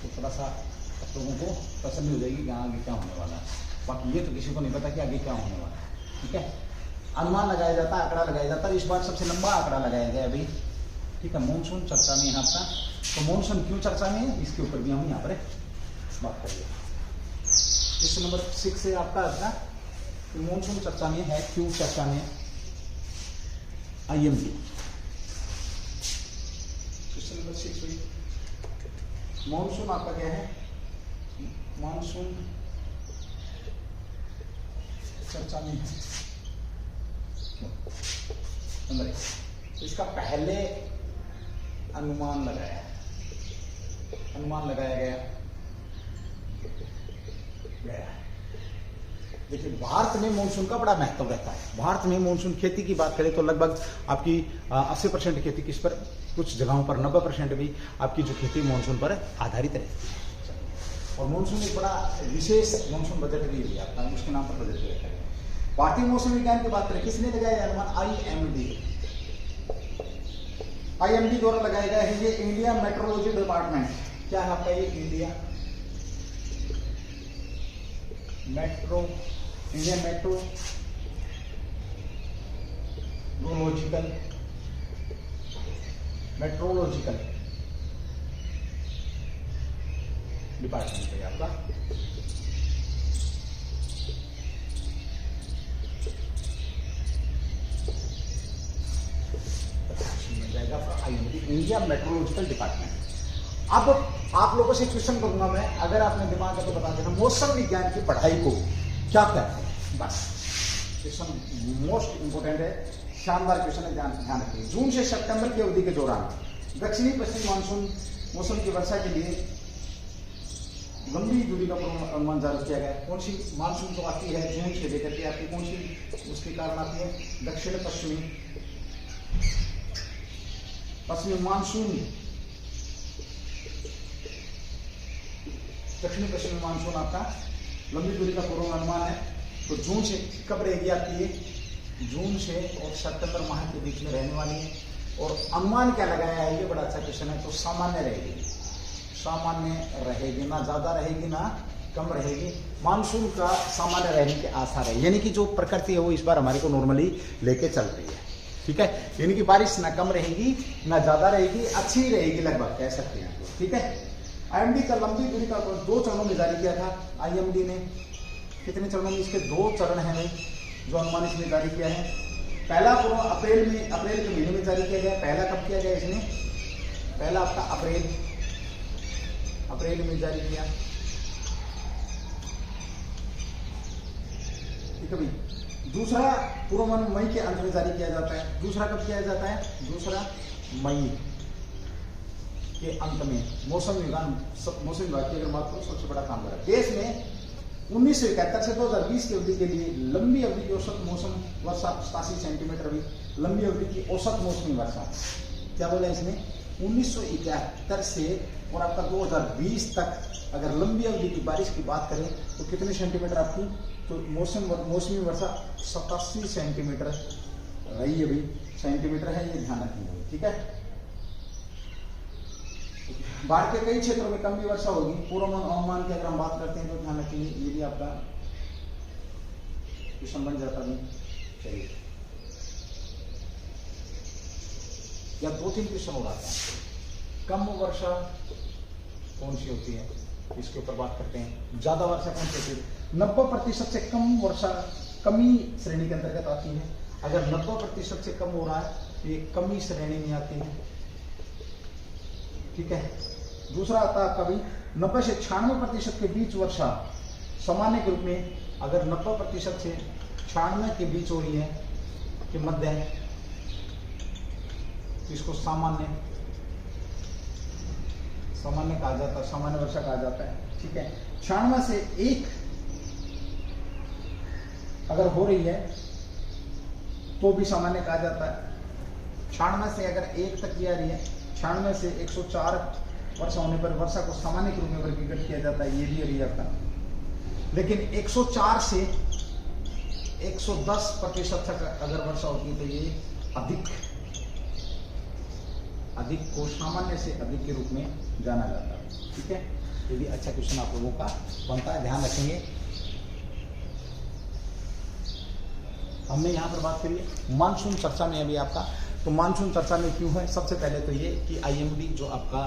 तो थोड़ा सा आप लोगों को तसल्ली हो जाएगी कि आगे क्या होने वाला है। बाकी ये तो किसी को नहीं पता कि आगे क्या होने वाला है। ठीक है, अनुमान लगाया जाता है, आंकड़ा लगाया जाता है। इस बार सबसे लंबा आंकड़ा लगाया गया अभी। ठीक है, मानसून चर्चा में है आपका, तो मानसून क्यों चर्चा में है इसके ऊपर भी हम यहाँ पर बात करिए। क्वेश्चन नंबर 6 से आपका मानसून चर्चा में है, क्यों चर्चा में? IMD क्वेश्चन नंबर 6 मानसून आपका क्या है? मानसून चर्चा में है नंबर 1। इसका पहले अनुमान लगाया गया। देखिए, भारत में मानसून का बड़ा महत्व रहता है। भारत में मानसून खेती की बात करें तो लगभग आपकी 80% खेती किस पर, कुछ जगहों पर 90% भी आपकी जो खेती मानसून पर आधारित रहती है। और मानसून एक बड़ा विशेष मानसून बजट भी है आपका, उसके नाम पर बजट रहता है। भारतीय मौसम विज्ञान की बात करें, किसने लगाया अनुमान? IMD द्वारा लगाया गया है। ये इंडिया मेट्रोलॉजी डिपार्टमेंट, क्या है आपका ये? इंडिया मेट्रोलॉजिकल डिपार्टमेंट है आपका। India metrological department. अब आप लोगों से क्वेश्चन करूंगा मैं, अगर आपने दिमाग है तो बता देना, मौसम विज्ञान की पढ़ाई को क्या कहते हैं? बस क्वेश्चन मोस्ट इंपोर्टेंट है, शानदार क्वेश्चन है, ध्यान रखिए। जून से सितंबर की अवधि के दौरान दक्षिणी पश्चिम मानसून मौसम की वर्षा के लिए लंबी दूरी का अनुमान जारी किया गया। कौन सी मानसून जो आती है जून से लेकर के आपकी, कौन सी उसके कारण आती है? दक्षिण पश्चिमी मानसून, दक्षिणी पश्चिमी मानसून आपका लंबी दूरी का पूर्वानुमान है। तो जून से कब रहेगी आपकी ये? जून से और सितंबर माह के बीच में रहने वाली है। और अनुमान क्या लगाया है? ये बड़ा अच्छा क्वेश्चन है। तो सामान्य रहेगी, ना ज्यादा रहेगी ना कम रहेगी। मानसून का सामान्य रहने के आसार है, यानी कि जो प्रकृति है वो इस बार हमारे को नॉर्मली लेके चल रही है। ठीक है, यानी कि बारिश ना कम रहेगी ना ज्यादा रहेगी, अच्छी रहेगी लगभग, कह सकते हैं। ठीक है, IMD का लंबी दूरी का 2 चरणों में जारी किया था। IMD ने कितने चरणों में? इसके 2 चरण हैं भाई, जो अनुमान इसने जारी किया है। पहला अप्रैल के महीने में जारी किया गया। पहला कब किया गया इसने? पहला आपका अप्रैल में जारी किया। ठीक है भाई। दूसरा पूर्वानुमान मई के अंत में जारी किया जाता है। दूसरा कब किया जाता है? दूसरा मई के अंत में। मौसम विभाग की अगर बात करो, सबसे बड़ा काम करा देश में 1971 से 2020 की अवधि के लिए लंबी अवधि की औसत मौसम वर्षा 87 सेंटीमीटर हुई। लंबी अवधि की औसत मौसमी वर्षा क्या बोला इसने? 1971 से और आपका 2020 तक अगर लंबी अवधि की बारिश की बात करें तो कितने सेंटीमीटर आपकी? तो मौसमी वर्षा 87 सेंटीमीटर रही है भाई, सेंटीमीटर है, ये ध्यान रखिए। ठीक है, भारत के कई क्षेत्रों में कम भी वर्षा होगी। पूर्वानुमान की अगर हम बात करते हैं तो ध्यान रखिए, ये भी आपका क्वेश्चन बन जाता है। चलिए या 2-3 क्वेश्चन हो जाते हैं। कम वर्षा कौन सी होती है, इसके ऊपर बात करते हैं। ज्यादा वर्षा कौन सी होती है? 90% से कम वर्षा कमी श्रेणी के अंतर्गत आती है। अगर 90% से कम हो रहा है तो ये कमी श्रेणी में आती है, ठीक है। दूसरा आता है आपका भी 90 से 96% के बीच वर्षा सामान्य के रूप में। अगर 90% से 96 के बीच हो रही है कि मध्य है, तो इसको सामान्य कहा जाता है, सामान्य वर्षा कहा जाता है, ठीक है। 96 से 1 अगर हो रही है तो भी सामान्य कहा जाता है। 96 से अगर 1 तक की आ रही है, 96 से 104 वर्षा होने पर वर्षा को सामान्य के रूप में वर्गीकृत किया जाता है, ये भी एरिया का। लेकिन 104 से 110% तक अगर वर्षा होती है तो ये अधिक को सामान्य से अधिक के रूप में जाना जाता है, ठीक है। ये भी अच्छा क्वेश्चन आप लोगों का बनता है, ध्यान रखेंगे। हमने यहाँ पर बात करी है मानसून चर्चा में अभी आपका। तो मानसून चर्चा में क्यों है? सबसे पहले तो ये कि IMD जो आपका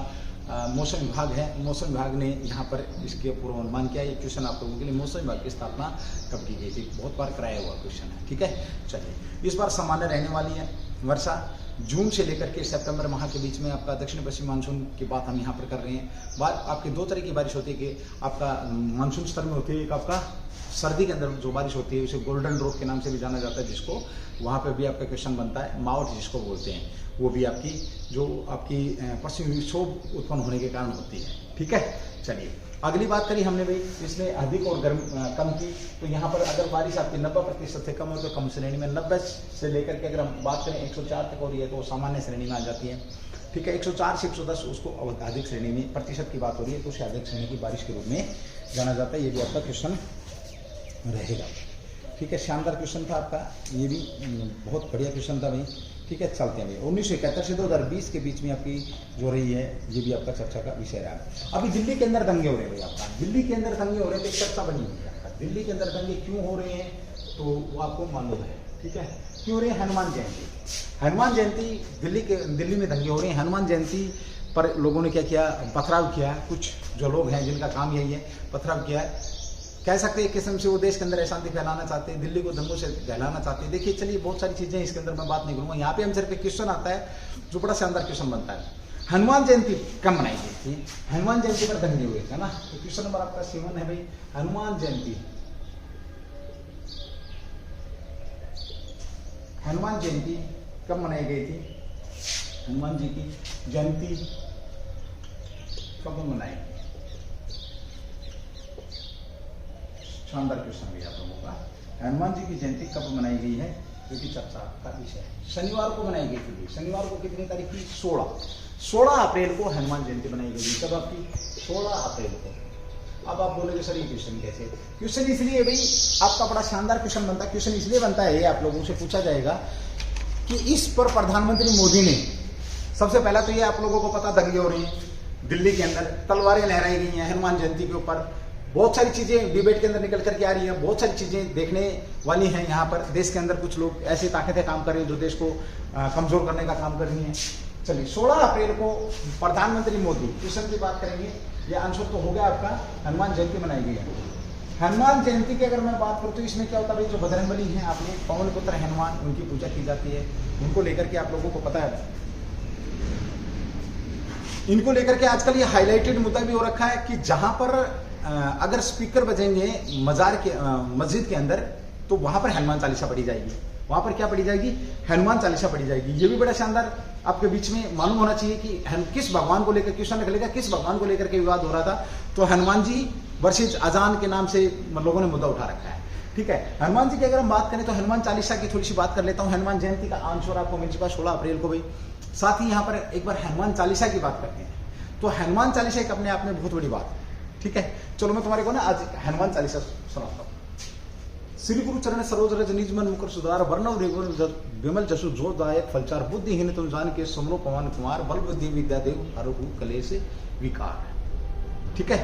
मौसम विभाग है, मौसम विभाग ने यहाँ पर इसके पूर्वानुमान किया। ये क्वेश्चन आप लोगों के लिए मौसम विभाग की स्थापना कब की गई थी, बहुत बार कराया हुआ क्वेश्चन है, ठीक है। चलिए, इस बार सामान्य रहने वाली है वर्षा। जून से लेकर के सितंबर माह के बीच में आपका दक्षिण पश्चिम मानसून की बात हम यहाँ पर कर रहे हैं। आपकी 2 तरह की बारिश होती है कि आपका मानसून स्तर में होती है। एक आपका सर्दी के अंदर जो बारिश होती है उसे गोल्डन ड्रॉप के नाम से भी जाना जाता है, जिसको वहाँ पे भी आपका क्वेश्चन बनता है। मावठ जिसको बोलते हैं, वो भी आपकी जो आपकी पश्चिमी विक्षोभ उत्पन्न होने के कारण होती है, ठीक है। चलिए, अगली बात करी हमने भाई इसमें अधिक और गर्म कम की। तो यहाँ पर अगर बारिश आपकी 90% से कम हो तो कम श्रेणी में, 90 से लेकर के अगर हम बात करें 104 तक हो रही है तो सामान्य श्रेणी में आ जाती है, ठीक है। 104 से 110 उसको अधिक श्रेणी में, प्रतिशत की बात हो रही है तो उसे अधिक श्रेणी की बारिश के रूप में जाना जाता है। ये भी आपका क्वेश्चन रहेगा, ठीक है। शानदार क्वेश्चन था आपका, ये भी बहुत बढ़िया क्वेश्चन था भाई, ठीक है। चलते हैं भाई 1971 से 2020 के बीच में आपकी जो रही है, ये भी आपका चर्चा का विषय रहा। अभी दिल्ली के अंदर दंगे हो रहे हैं भाई आपका, दिल्ली के अंदर दंगे हो रहे हैं तो एक चर्चा बनी हुई है आपका। दिल्ली के अंदर दंगे क्यों हो रहे हैं तो वो आपको मालूम है, ठीक है। क्यों हो रहे हैं? हनुमान जयंती दिल्ली में दंगे हो रहे हैं। हनुमान जयंती पर लोगों ने क्या किया, पथराव किया। कुछ जो लोग हैं जिनका काम यही है, पथराव किया है। कह सकते हैं एक किस्म से वो देश के अंदर अशांति फैलाना चाहते हैं, दिल्ली को दंगों से फैलाना चाहते हैं। देखिए, चलिए, बहुत सारी चीजें इसके अंदर मैं बात नहीं करूंगा। यहाँ पे हम सिर्फ एक क्वेश्चन आता है जो बड़ा शानदार क्वेश्चन बनता है, हनुमान जयंती कब मनाई गई थी? हनुमान जयंती पर दंगे हुए थे ना। तो क्वेश्चन नंबर आपका 7 है भाई, हनुमान जयंती कब मनाई गई थी? हनुमान जी की जयंती कब मनाई? शानदार क्वेश्चन भी आप लोगों का। हनुमान जी की जयंती कब मनाई गई है, ये भी चर्चा का विषय है। शनिवार को मनाई गई थी। शनिवार को कितनी तारीख की? 16 अप्रैल को हनुमान जयंती मनाई गई। कब आपकी? 16 अप्रैल को। अब आप बोलोगे सर ये क्वेश्चन कैसे? क्वेश्चन इसलिए भाई आपका बड़ा शानदार क्वेश्चन बनता है। क्वेश्चन इसलिए बनता है, आप लोगों से पूछा जाएगा कि इस पर प्रधानमंत्री मोदी ने, सबसे पहला तो ये आप लोगों को पता दंगे हो रही है दिल्ली के अंदर, तलवारें लहराई गई हैं हनुमान जयंती के ऊपर। बहुत सारी चीजें डिबेट के अंदर निकल करके आ रही हैं, बहुत सारी चीजें देखने वाली हैं। यहाँ पर देश के अंदर कुछ लोग ऐसी ताकतें काम कर रही हैं जो देश को कमजोर करने का काम कर रही हैं। चलिए, 16 अप्रैल को प्रधानमंत्री मोदी, क्वेश्चन की बात करेंगे, ये आंसर तो हो गया आपका, हनुमान जयंती मनाई गई है। हनुमान जयंती की अगर मैं बात करूँ तो इसमें क्या होता है, जो बजरंगबली हैं आपने, पवन पुत्र हनुमान, उनकी पूजा की जाती है। उनको लेकर के आप लोगों को पता है, इनको लेकर के आजकल ये हाईलाइटेड मुद्दा भी हो रखा है कि जहां पर अगर स्पीकर बजेंगे मस्जिद के अंदर तो वहां पर हनुमान चालीसा पढ़ी जाएगी। वहां पर क्या पढ़ी जाएगी? हनुमान चालीसा पढ़ी जाएगी। ये भी बड़ा शानदार आपके बीच में मालूम होना चाहिए कि किस भगवान को लेकर क्वेश्चन निकलेगा, किस भगवान को लेकर के विवाद हो रहा था। तो हनुमान जी वर्सेज अजान के नाम से लोगों ने मुद्दा उठा रखा है, ठीक है। हनुमान जी की अगर हम बात करें तो हनुमान चालीसा की थोड़ी सी बात कर लेता हूँ। हनुमान जयंती का आंसर आपको मिल चुका 16 अप्रैल को भाई। साथ ही यहाँ पर एक बार हनुमान चालीसा की बात करते हैं। तो हनुमान चालीसा एक अपने आप में बहुत बड़ी बात है, ठीक है। चलो मैं तुम्हारे को ना आज हनुमान चालीसा सुनाता हूँ। श्री गुरु चरण सरोज रज निज मन मुकर सुधार वर्णव रेगुर विमल जसु जो दायक फलचार बुद्धिहीन तुम जान के समरो पवन कुमार बल बुद्धि विद्या देव हरहु कलेश विकार, ठीक है।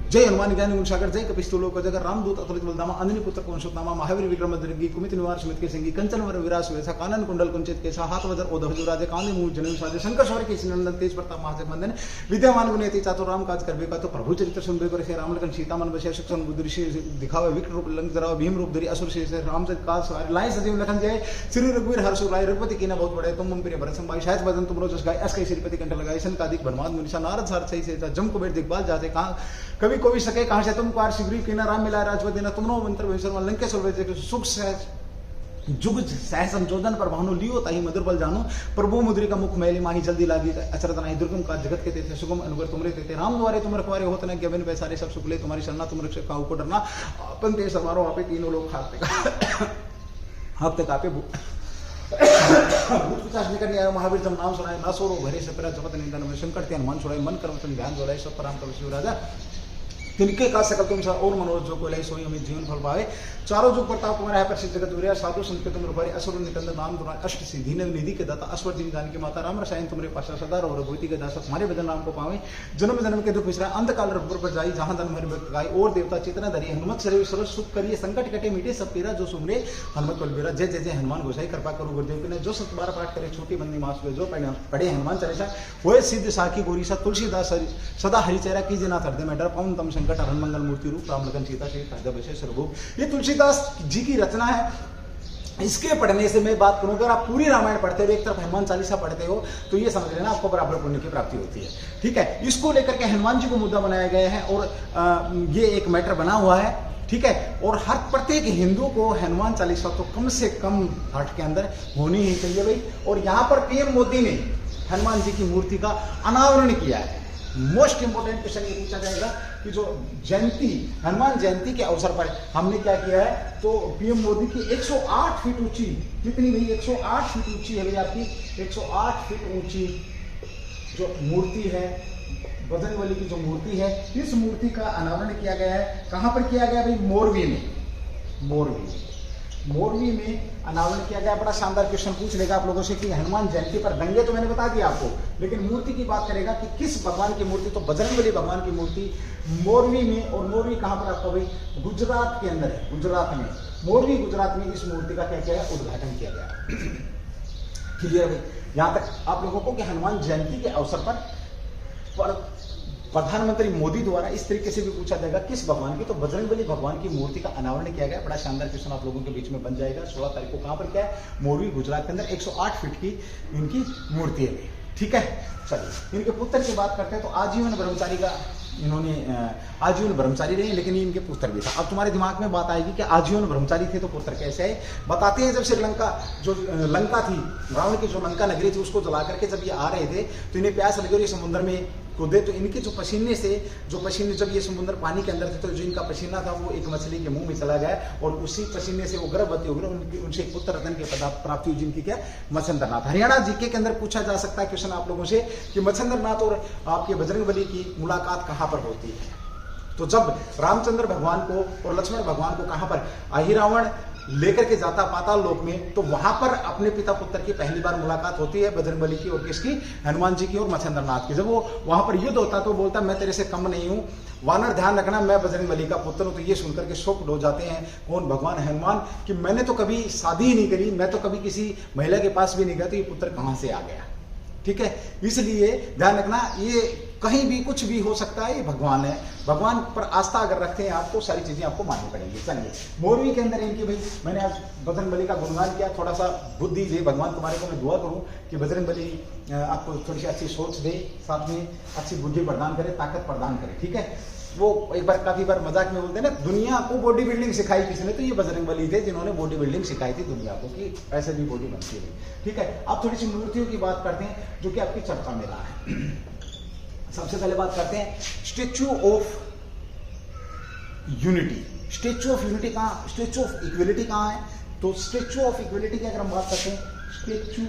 जय हनुमान ज्ञान गुण सागर, जय कपिस्तुलोक जगर, रामदूत अतुलित बलधामा, अंजनी पुत्र पवनसुतनामा, महावीर विक्रम बजरंगी, कुमित निवार सुमित के सिंगी, कंचन वर विराज सुवेसा, कानन कुंडल कुंचित केसा, हाथ वज्र ओढ़ राजे, कांधे मूंज जनेऊ साजे, शंकर स्वर्ण केसरी नंदन, तेज प्रताप महाजग वंदन, विद्यामान गुणी अति चातुर, राम काज करबे का तो प्रभु चरित्र सुनबे को, राम लखन सीता मन बसिया, सुख बुद्धि ऋषि दिखावे, विकट रूप लंक जरावे, भीम रूप धरि असुर शेष, रामचरित काज सवारे, लाए सजीव लखन जय, श्री रघुवीर हर्ष उर लाए, रघुपति कीना बहुत बड़े, तुम मम प्रिय भरत संभाई, शायद बदन तुम रोज गाय, अस कई श्रीपति कंठ लगाए, सन कादिक बर्माद मुनिषा, नारद सारथ सही से जम कुबेर दिग्बाल जाते, कहाँ कभी कोई सके, कहां से तुम पार शिवरी कीना, राम मिला राजवत देना, तुमनो मंत्र भविष्य लंकेश्वर सुख सहज जुग सह संशोधन पर भानु लियो ताही मधुर बल जानो, प्रभु मुद्री का मुख मैली माही जल्दी लागी, अचरत नाही दुर्गम का जगत के तेते, सुगम अनुग्रह तुमरे तेते, राम द्वारे तुम रखवारे होत न ज्ञान पैसारे, सब सुखले तुम्हारी शरणा, तुम रक्षक काहू को डरना, अपन ते समारोह आपे तीनों लोग हाथ कापे भूत पिशाच निकट नहीं आयो, महावीर जब नाम सुनाए, ना सोरो भरे सपरा जपत निंदन में, संकट त्यान मन छुड़ाए, मन कर्म तुम ध्यान जोड़ाए, सब पराम करो शिव राजा, तिनके का सकल तुम सा और मनोरथ जो कोई सोई हमें जीवन फल पावे, चारों जुग प्रताप तुम्हारा है, प्रसिद्ध जगत उरिया, साधु संत के तुम रूपारी, असुर निकंदन नाम तुम्हारा, अष्ट सिद्धि निधि के दाता, अश्वर दिन जान की माता, राम रसायन तुम्हारे पास सदा और रघुपति के दास, तुम्हारे भजन नाम को पावे, जन्म जन्म के दुख विसराय, अंत काल रघुपुर पर जाई, जहां धन मेरे भक्त गाय, और देवता चेतना धरी, हनुमत शरीर सर्व सुख करिए, संकट कटे मीटे सब पीरा, जो सुमरे हनुमत बलबीरा, जय जय जय हनुमान गोसाई, कृपा करो गुरुदेव की, जो 112 पाठ करे, छोटी बंदी मास जो पढ़े हनुमान चालीसा, वो सिद्ध साखी गोरीसा, तुलसीदास सदा हरिचेरा की जना हृदय में डर, पवन तम संकट हरण मंगल मूर्ति रूप, राम लखन सीता श्री सर्वभूप। ये तुलसीदास जी की रचना है। इसके पढ़ने से मैं बात करूं, अगर आप पूरी रामायण पढ़ते हुए एक तरफ हनुमान चालीसा पढ़ते हो तो ये समझ लेना आपको बराबर पुण्य की प्राप्ति होती है। ठीक है, इसको लेकर के हनुमान जी को मुद्दा बनाया गया है और ये एक मैटर बना हुआ है। ठीक है, और हर प्रत्येक हिंदू को हनुमान चालीसा तो कम से कम पाठ के अंदर होनी ही चाहिए भाई। और यहाँ पर पीएम मोदी ने हनुमान जी की मूर्ति का अनावरण किया है। मोस्ट इंपोर्टेंट क्वेश्चन ये पूछा जाएगा कि जो जयंती, हनुमान जयंती के अवसर पर हमने क्या किया है, तो पीएम मोदी की 108 फीट ऊंची, कितनी भाई 108 फीट ऊंची है भाई आपकी 108 फीट ऊंची जो मूर्ति है, बजरंगबली की जो मूर्ति है, इस मूर्ति का अनावरण किया गया है। कहां पर किया गया भाई? मोरवी में मोरवी में अनावरण किया गया। बड़ा शानदार क्वेश्चन पूछ लेगा आप लोगों से कि हनुमान जयंती पर दंगे तो मैंने बता दिया आपको, लेकिन मूर्ति की बात करेगा कि किस भगवान की मूर्ति, तो बजरंगबली भगवान की मूर्ति मोरवी में। और मोरवी कहां पर आपका भाई? गुजरात के अंदर है, गुजरात में, मोरवी गुजरात में इस मूर्ति का क्या किया है? उद्घाटन किया गया। क्लियर भाई? यहां तक आप लोगों को कि हनुमान जयंती के अवसर पर प्रधानमंत्री मोदी द्वारा इस तरीके से भी पूछा जाएगा किस भगवान की, तो बजरंगबली भगवान की मूर्ति का अनावरण किया गया। बड़ा शानदार क्वेश्चन आप लोगों के बीच में बन जाएगा। 16 तारीख को कहां पर क्या है? मोरवी गुजरात के अंदर 108 फीट की इनकी मूर्ति है। ठीक है, चलिए इनके पुत्र की बात करते हैं। तो आजीवन ब्रह्मचारी का इन्होंने आजीवन ब्रह्मचारी रहे, लेकिन इनके पुत्र भी था। अब तुम्हारे दिमाग में बात आएगी कि आजीवन ब्रह्मचारी थे तो पुत्र कैसे है? बताते हैं, जब श्रीलंका जो लंका थी, रावण की जो लंका नगरी थी, उसको जला करके जब ये आ रहे थे तो इन्हें प्यास लगी और ये समुद्र में कूदे। तो इनके जो पसीने जब ये समुद्र पानी के अंदर थे तो जो इनका पसीना था वो एक मछली के मुंह में चला गया और उसी पसीने से वो गर्भवती हो गई। उनसे एक पुत्र रतन की प्राप्ति हुई, जिनकी क्या? मच्छिंद्रनाथ। हरियाणा जीके के अंदर पूछा जा सकता है क्वेश्चन आप लोगों से कि मच्छिंद्रनाथ और आपके बजरंगबली की मुलाकात कहां पर होती है? तो जब रामचंद्र भगवान को और लक्ष्मण भगवान को कहां पर अहिरावण लेकर के जाता पाताल लोक में, तो वहां पर अपने पिता पुत्र की पहली बार मुलाकात होती है, बजरंगबली की और किसकी? हनुमान जी की और मच्छिंद्रनाथ की। जब वो वहां पर युद्ध होता तो बोलता मैं तेरे से कम नहीं हूं, वानर ध्यान रखना मैं बजरंगबली का पुत्र हूं। तो ये सुनकर के शोक हो जाते हैं कौन? भगवान हनुमान, कि मैंने तो कभी शादी ही नहीं करी, मैं तो कभी किसी महिला के पास भी नहीं गया, तो ये पुत्र कहां से आ गया? ठीक है, इसलिए ध्यान रखना, ये कहीं भी कुछ भी हो सकता है, ये भगवान है। भगवान पर आस्था अगर रखते हैं आप तो सारी चीजें आपको माननी पड़ेंगी। चलिए, मोरवी के अंदर इनकी भाई मैंने आज बजरंगबली का गुणगान किया, थोड़ा सा बुद्धि दे भगवान तुम्हारे को। मैं दुआ करूं कि बजरंगबली आपको थोड़ी सी अच्छी सोच दे, साथ में अच्छी बुद्धि प्रदान करे, ताकत प्रदान करे। ठीक है, वो एक बार काफी बार मजाक में बोलते हैं ना, दुनिया को बॉडी बिल्डिंग सिखाई किसने? तो ये बजरंगबली थे जिन्होंने बॉडी बिल्डिंग सिखाई थी दुनिया को, कि ऐसे भी बॉडी बनती है। ठीक है, अब थोड़ी सी मूर्तियों की बात करते हैं जो कि आपकी चर्चा में रहा है। सबसे पहले बात करते हैं statue of unity. Statue of unity कहां? स्टेच्यू ऑफ इक्वलिटी कहां है? तो स्टेच्यू ऑफ इक्वलिटी की अगर हम बात करते हैं, स्टेच्यू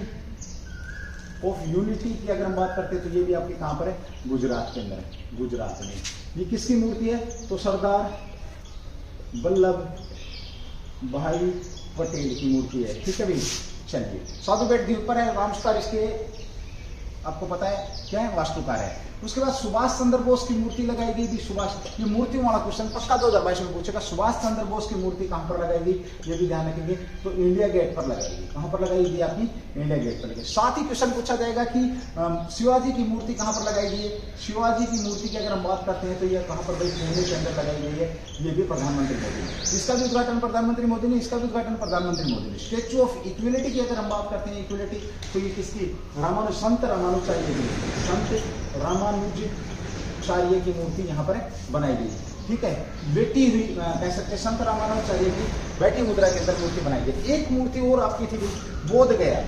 ऑफ यूनिटी की अगर हम बात करते हैं तो ये भी आपके कहां पर है? गुजरात के अंदर है, गुजरात में। ये किसकी मूर्ति है? तो सरदार वल्लभ भाई पटेल की मूर्ति है। ठीक है भाई, चलिए साधु बेट द्वीप पर है। रामस्टार इसके आपको पता है क्या है? वास्तुकार है। उसके बाद सुभाष चंद्र बोस की मूर्ति लगाई गई थी। सुभाष, ये मूर्तियों वाला क्वेश्चन पक्का 2022 में पूछेगा। सुभाष चंद्र बोस की मूर्ति कहां पर लगाई गई, ये भी ध्यान रखेंगे। तो इंडिया गेट पर लगाई गई। कहां पर लगाई गई आपकी, इंडिया गेट पर लगाई। साथ ही क्वेश्चन पूछा जाएगा कि शिवाजी की मूर्ति कहां पर लगाई गई है। शिवाजी की मूर्ति की अगर हम बात करते हैं तो यह कहां पर भाई, पुणे के अंदर लगाई गई है। ये भी प्रधानमंत्री मोदी ने, इसका भी उद्घाटन प्रधानमंत्री मोदी ने, इसका भी उद्घाटन प्रधानमंत्री मोदी ने। स्टेच्यू ऑफ इक्विलिटी की अगर हम बात करते हैं, इक्विलिटी, तो ये किसकी, संत रामानुजाचार्य की, संत रामानुजाचार्य की मूर्ति यहाँ पर बनाई गई। ठीक है, बैठी हुई कह सकते हैं, संत रामानुजाचार्य की बैठी मुद्रा के अंदर मूर्ति बनाई गई। एक मूर्ति और आपकी थी बोध गया,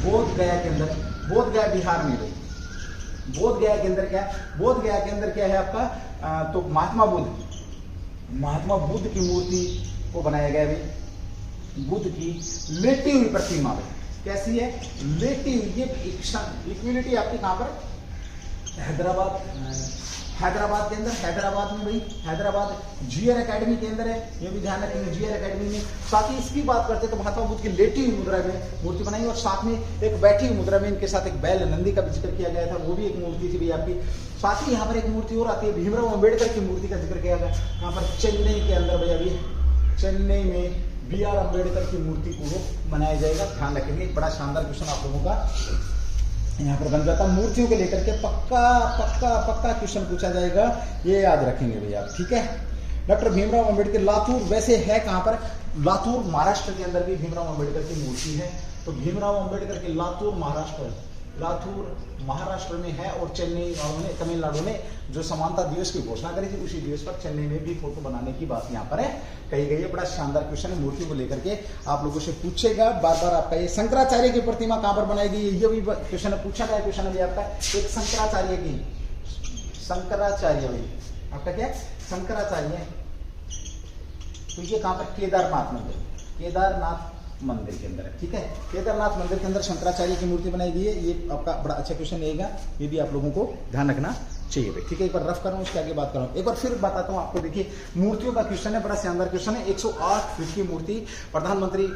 बोध गया के अंदर, बोध गया बिहार में गई। बोध गया के अंदर क्या, बोध गया के अंदर क्या है आपका, तो महात्मा बुद्ध, महात्मा बुद्ध की मूर्ति को बनाया गया भाई। बुद्ध की लेटी हुई प्रतिमा में, कैसी है, लेटी हुई। ये इक्विलिटी आपकी कहां पर, हैदराबाद, हैदराबाद के अंदर, हैदराबाद में भाई, हैदराबाद जीआर एकेडमी के अंदर है। ये भी ध्यान रखेंगे, जीआर एकेडमी में। साथ ही इसकी बात करते हैं तो महात्मा बुद्ध की लेटी हुई मुद्रा में मूर्ति बनाई, और साथ में एक बैठी हुई मुद्रा में इनके साथ एक बैल नंदी का भी जिक्र किया गया था, वो भी एक मूर्ति थी भाई आपकी। साथ ही यहाँ पर एक मूर्ति और आती है, भीमराव अम्बेडकर की मूर्ति का जिक्र किया गया यहाँ पर चेन्नई के अंदर भाई। अभी चेन्नई में BR अम्बेडकर की मूर्ति को बनाया जाएगा, ध्यान रखेंगे। बड़ा शानदार क्वेश्चन आप लोगों का यहाँ पर बन जाता। मूर्तियों को लेकर के पक्का पक्का पक्का क्वेश्चन पूछा जाएगा, ये याद रखेंगे भैया, ठीक है। डॉक्टर भीमराव अम्बेडकर, लातूर वैसे है कहाँ पर, लातूर महाराष्ट्र के अंदर भी भीमराव अम्बेडकर की मूर्ति है। तो भीमराव अम्बेडकर के लातूर महाराष्ट्र, लातूर महाराष्ट्र में है। और चेन्नई वालों ने, तमिलनाडु ने जो समानता दिवस की घोषणा करी थी, उसी दिवस पर चेन्नई में भी फोटो बनाने की बात यहाँ पर है कही गई है। बड़ा शानदार क्वेश्चन है, मूर्ति को लेकर के आप लोगों से पूछेगा बार बार आपका। ये शंकराचार्य की प्रतिमा कहां पर बनाई गई है, ये भी क्वेश्चन है, पूछा गया क्वेश्चन है आपका। एक शंकराचार्य की, शंकराचार्य भाई आपका क्या, शंकराचार्य, तो ये कहां पर, केदारनाथ मंदिर, केदारनाथ मंदिर के अंदर है। ठीक है, केदारनाथ मंदिर के अंदर शंकराचार्य की मूर्ति बनाई गई है। ये आपका बड़ा अच्छा क्वेश्चन रहेगा, ये भी आप लोगों को ध्यान रखना चाहिए भाई। ठीक है, एक बार रफ कर रहा हूँ, उसके आगे बात कर रहा हूँ। एक बार फिर बताता हूँ आपको। देखिए, मूर्तियों का क्वेश्चन है, बड़ा शानदार क्वेश्चन है। 108 फीट की मूर्ति प्रधानमंत्री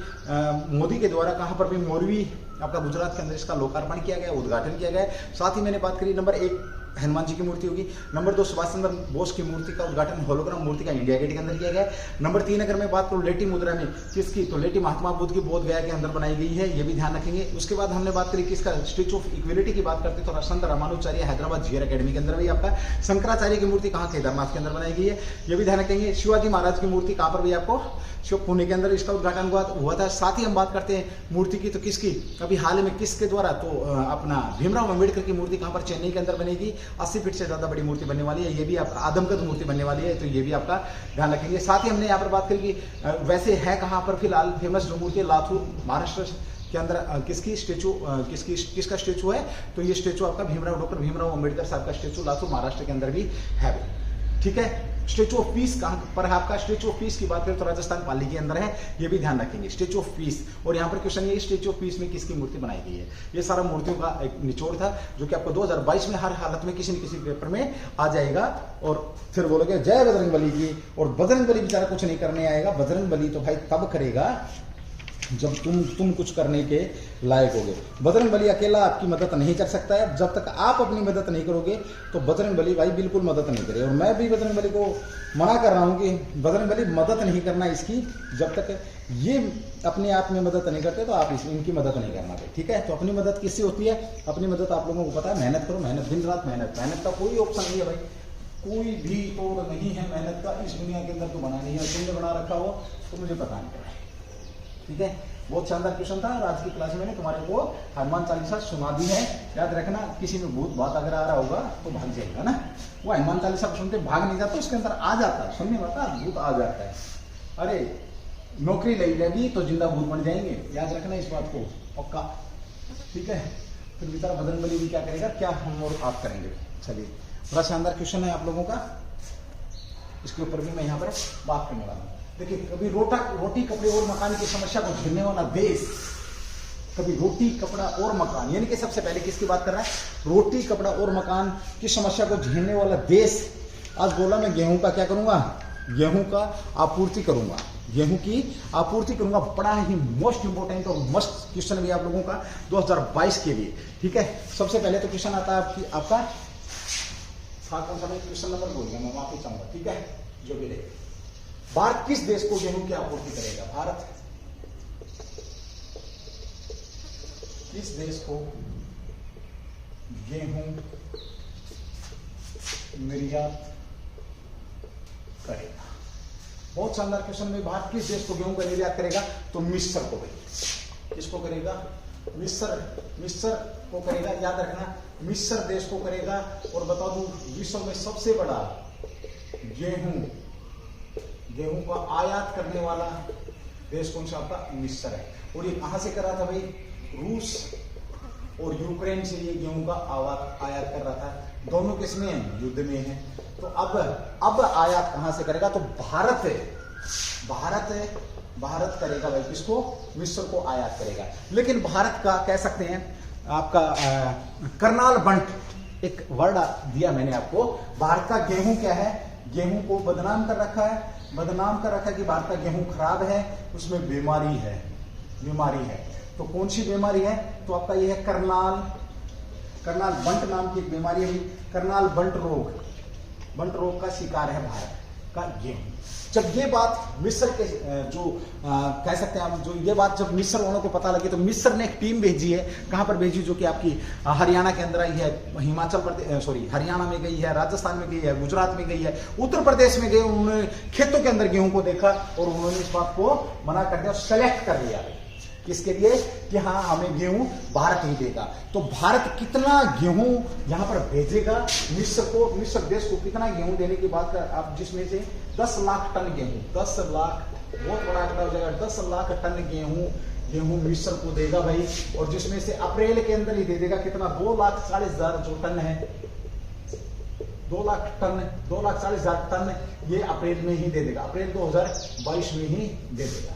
मोदी के द्वारा कहां पर भी, मोरवी आपका गुजरात के अंदर इसका लोकार्पण किया गया, उद्घाटन किया गया। साथ ही मैंने बात करी, नंबर 1 हनुमान जी की मूर्ति होगी। नंबर 2 सुभाष चंद्र बोस की मूर्ति का उद्घाटन होलोग्राम मूर्ति का इंडिया गेट के अंदर किया गया। नंबर 3 अगर मैं बात करूं लेटी मुद्रा में किसकी, तो लेटी महात्मा बुद्ध की बोध गया के अंदर बनाई गई है, ये भी ध्यान रखेंगे। उसके बाद हमने बात करी किसका, स्टेच्यू ऑफ इक्विलिटी की बात करते तो संत रामानुजाचार्य हैदराबाद जीआर एकेडमी के अंदर भी आपका। शंकराचार्य की मूर्ति कहाँ, केदारनाथ के अंदर बनाई गई है, ये भी ध्यान रखेंगे। शिवाजी महाराज की मूर्ति कहाँ पर भी आपको, पुणे के अंदर इसका उद्घाटन हुआ था। साथ ही हम बात करते हैं मूर्ति की, तो किसकी, अभी हाल में किसके द्वारा, तो अपना भीमराव अम्बेडकर की मूर्ति कहां पर, चेन्नई के अंदर बनेगी। 80 फीट से ज्यादा बड़ी मूर्ति बनने वाली है, ये भी आपका आदमकद मूर्ति बनने वाली है, तो ये भी आपका ध्यान रखेंगे। साथ ही हमने यहाँ पर बात करी कि वैसे है कहां पर फिलहाल फेमस जो मूर्ति, लातूर महाराष्ट्र के अंदर किसकी स्टेचू, किसका स्टेचू है, तो ये स्टेचू आपका भीमराव, डॉक्टर भीमराव अम्बेडकर साहब का स्टेचू लातूर महाराष्ट्र के अंदर भी है। ठीक है, स्टेचू ऑफ पीस कहां पर है आपका, स्टेचू ऑफ पीस की बात करें तो राजस्थान पाली के अंदर है, ये भी ध्यान रखेंगे, स्टेचू ऑफ पीस। और यहाँ पर क्वेश्चन ये, स्टेचू ऑफ पीस में किसकी मूर्ति बनाई गई है। ये सारा मूर्तियों का एक निचोड़ था जो कि आपको 2022 में हर हालत में किसी न किसी पेपर में आ जाएगा। और फिर बोलोगे जय बजरंगबली की, और बजरंगबली बेचारा कुछ नहीं करने आएगा। बजरंगबली तो भाई तब करेगा जब तुम कुछ करने के लायक होगे। बजरंगबली अकेला आपकी मदद नहीं कर सकता है, जब तक आप अपनी मदद नहीं करोगे तो बजरंगबली भाई बिल्कुल मदद नहीं करे। और मैं भी बजरंगबली को मना कर रहा हूं कि बजरंगबली मदद नहीं करना इसकी, जब तक ये अपने आप में मदद नहीं करते तो आप इनकी मदद नहीं करना भाई। ठीक है, तो अपनी मदद किससे होती है, अपनी मदद आप लोगों को पता है, मेहनत करो, मेहनत दिन रात मेहनत, मेहनत का कोई ऑप्शन नहीं है भाई, कोई भी तोड़ नहीं है मेहनत का इस दुनिया के अंदर तो बना नहीं है। तुमने बना रखा हो तो मुझे पता नहीं पड़ा। ठीक है, बहुत शानदार क्वेश्चन था। और आज की क्लास में मैंने तुम्हारे को हनुमान चालीसा सुना दी है, याद रखना। किसी में भूत बात अगर आ रहा होगा तो भाग जाएगा ना, वो हनुमान चालीसा को सुनते भाग नहीं जाता, उसके अंदर आ जाता है, सुनने में आता भूत आ जाता है। अरे नौकरी ले लेगी तो जिंदा भूत बन जाएंगे, याद रखना इस बात को पक्का। ठीक है, फिर बेचारा बजरंगबली भी क्या करेगा, क्या हम और आप करेंगे। चलिए, बड़ा शानदार क्वेश्चन है आप लोगों का, इसके ऊपर भी मैं यहाँ पर बात करने वाला हूँ। देखिए, कभी रोटी कपड़े और मकान की समस्या को झेलने वाला देश, कभी रोटी कपड़ा और मकान, यानी कि सबसे पहले किसकी बात कर रहा है, रोटी कपड़ा और मकान की समस्या को झेलने वाला देश। आज बोला मैं गेहूं का क्या करूंगा, गेहूं का आपूर्ति करूंगा, गेहूं की आपूर्ति करूंगा। बड़ा ही मोस्ट इंपोर्टेंट और मस्त क्वेश्चन भी आप लोगों का 2022 के लिए। ठीक है, सबसे पहले तो क्वेश्चन आता है आपका था कौन सा, मैं क्वेश्चन नंबर बोल गया, मैं माफी चाहूंगा, ठीक है, जो भी रहे। भारत किस देश को गेहूं की आपूर्ति करेगा? भारत किस देश को गेहूं निर्यात करेगा? बहुत शानदार क्वेश्चन में, भारत किस देश को गेहूं का निर्यात करेगा? तो मिस्र को भाई। किसको करेगा? मिस्र को करेगा, याद रखना, मिस्र देश को करेगा। और बता दूं, विश्व में सबसे बड़ा गेहूं का आयात करने वाला देश कौन सा आपका? मिस्र है। और ये कहां से कर रहा था भाई? रूस और यूक्रेन से ये गेहूं का आयात कर रहा था। दोनों किसमें है? युद्ध में है। तो अब आयात कहां से करेगा? तो भारत करेगा भाई। किसको? मिस्र को आयात करेगा। लेकिन भारत का कह सकते हैं आपका करनाल बंट एक वर्ड दिया मैंने आपको। भारत का गेहूं क्या है? गेहूं को बदनाम कर रखा है कि भारत का गेहूं खराब है, उसमें बीमारी है। तो कौन सी बीमारी है? तो आपका यह है करनाल बंट नाम की एक बीमारी है। करनाल बंट रोग का शिकार है भारत का गेहूं। जब ये बात मिस्र के कह सकते हैं आप, जो ये बात जब मिस्र वालों को पता लगी, तो मिस्र ने एक टीम भेजी है। कहां पर भेजी? जो कि आपकी हरियाणा के अंदर आई है, हिमाचल प्रदेश हरियाणा में गई है, राजस्थान में गई है, गुजरात में गई है, उत्तर प्रदेश में गई। उन्होंने खेतों के अंदर गेहूं को देखा और उन्होंने इस बात को मना कर दिया, सेलेक्ट कर लिया किसके लिए? कि हाँ, हमें गेहूं भारत ही देगा। तो भारत कितना गेहूं यहां पर भेजेगा मिस्र देश को कितना गेहूं देने की बात कर आप, जिसमें से 10 लाख टन गेहूं, 10 लाख, बहुत बड़ा आंकड़ा हो जाएगा, 10 लाख टन गेहूं मिस्र को देगा भाई। और जिसमें से अप्रैल के अंदर ही दे देगा कितना? 2,40,000 जो टन है, 2,40,000 टन ये अप्रैल में ही दे देगा, अप्रैल 2022 में ही दे देगा।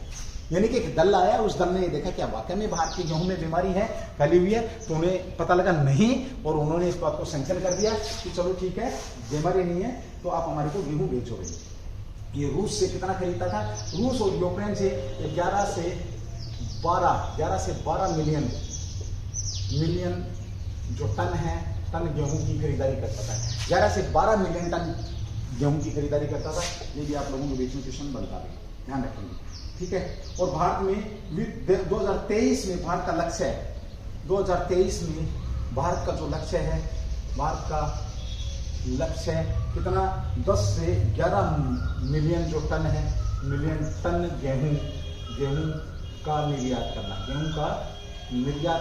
यानी कि एक दल आया, उस दल ने देखा क्या वाकई में भारत के गेहूं में बीमारी है, फैली हुई है। तो उन्हें पता लगा नहीं, और उन्होंने इस बात को सैंक्शन कर दिया कि चलो ठीक है, बीमारी नहीं है तो आप हमारे को गेहूं बेचो। ये रूस से कितना खरीदता था? रूस और यूक्रेन से 11 से 12 मिलियन जो टन गेहूं की खरीदारी करता था। 11 से 12 मिलियन टन गेहूं की खरीदारी करता था। ये भी आप लोगों को बीच में क्वेश्चन बनता है, ध्यान रखेंगे, ठीक है। और भारत में 2023 में भारत का लक्ष्य है, 2023 में भारत का जो लक्ष्य है, भारत का लक्ष्य है कितना? 10 से 11 मिलियन जो टन है, मिलियन टन गेहूं का निर्यात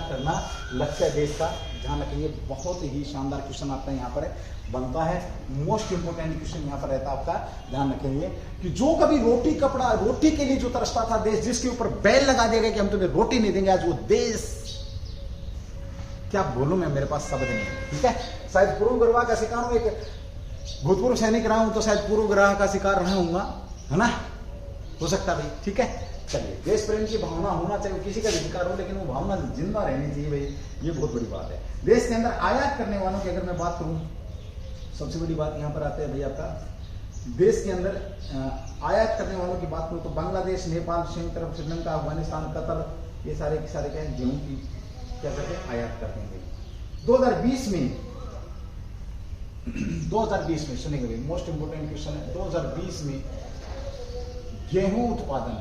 करना लक्ष्य देश का। ध्यान रखेंगे, बहुत ही शानदार क्वेश्चन आपका यहाँ पर बनता है। मोस्ट इंपोर्टेंट क्वेश्चन यहाँ पर रहता है आपका। ध्यान रखेंगे कि जो कभी रोटी के लिए जो तरसता था देश, जिसके ऊपर बैल लगा दिया गया कि हम तुम्हें रोटी नहीं देंगे, आज वो देश, क्या बोलूं मैं, मेरे पास शब्द नहीं है, ठीक है। शायद पूर्व ग्रह का शिकार हूं, एक भूतपूर्व सैनिक रहा हूं, तो शायद पूर्व ग्रह का शिकार रहा हूंगा, है ना, हो सकता भाई, ठीक है। चलिए, देश प्रेम की भावना होना चाहिए, किसी का अधिकार हो, लेकिन वो भावना जिंदा रहनी चाहिए भाई, ये बहुत बड़ी बात है। देश के अंदर आयात करने वालों की अगर मैं बात करूं, सबसे बड़ी बात यहां पर आते हैं भाई आपका, देश के अंदर आयात करने वालों की बात करूं तो बांग्लादेश, नेपाल, संयुक्त अरब, श्रीलंका, अफगानिस्तान, कतर, ये सारे के सारे क्या है, गेहूं की क्या करते हैं, आयात करते हैं। 2020 में सुनेंगे भाई, मोस्ट इंपोर्टेंट क्वेश्चन है। 2020 में गेहूं उत्पादन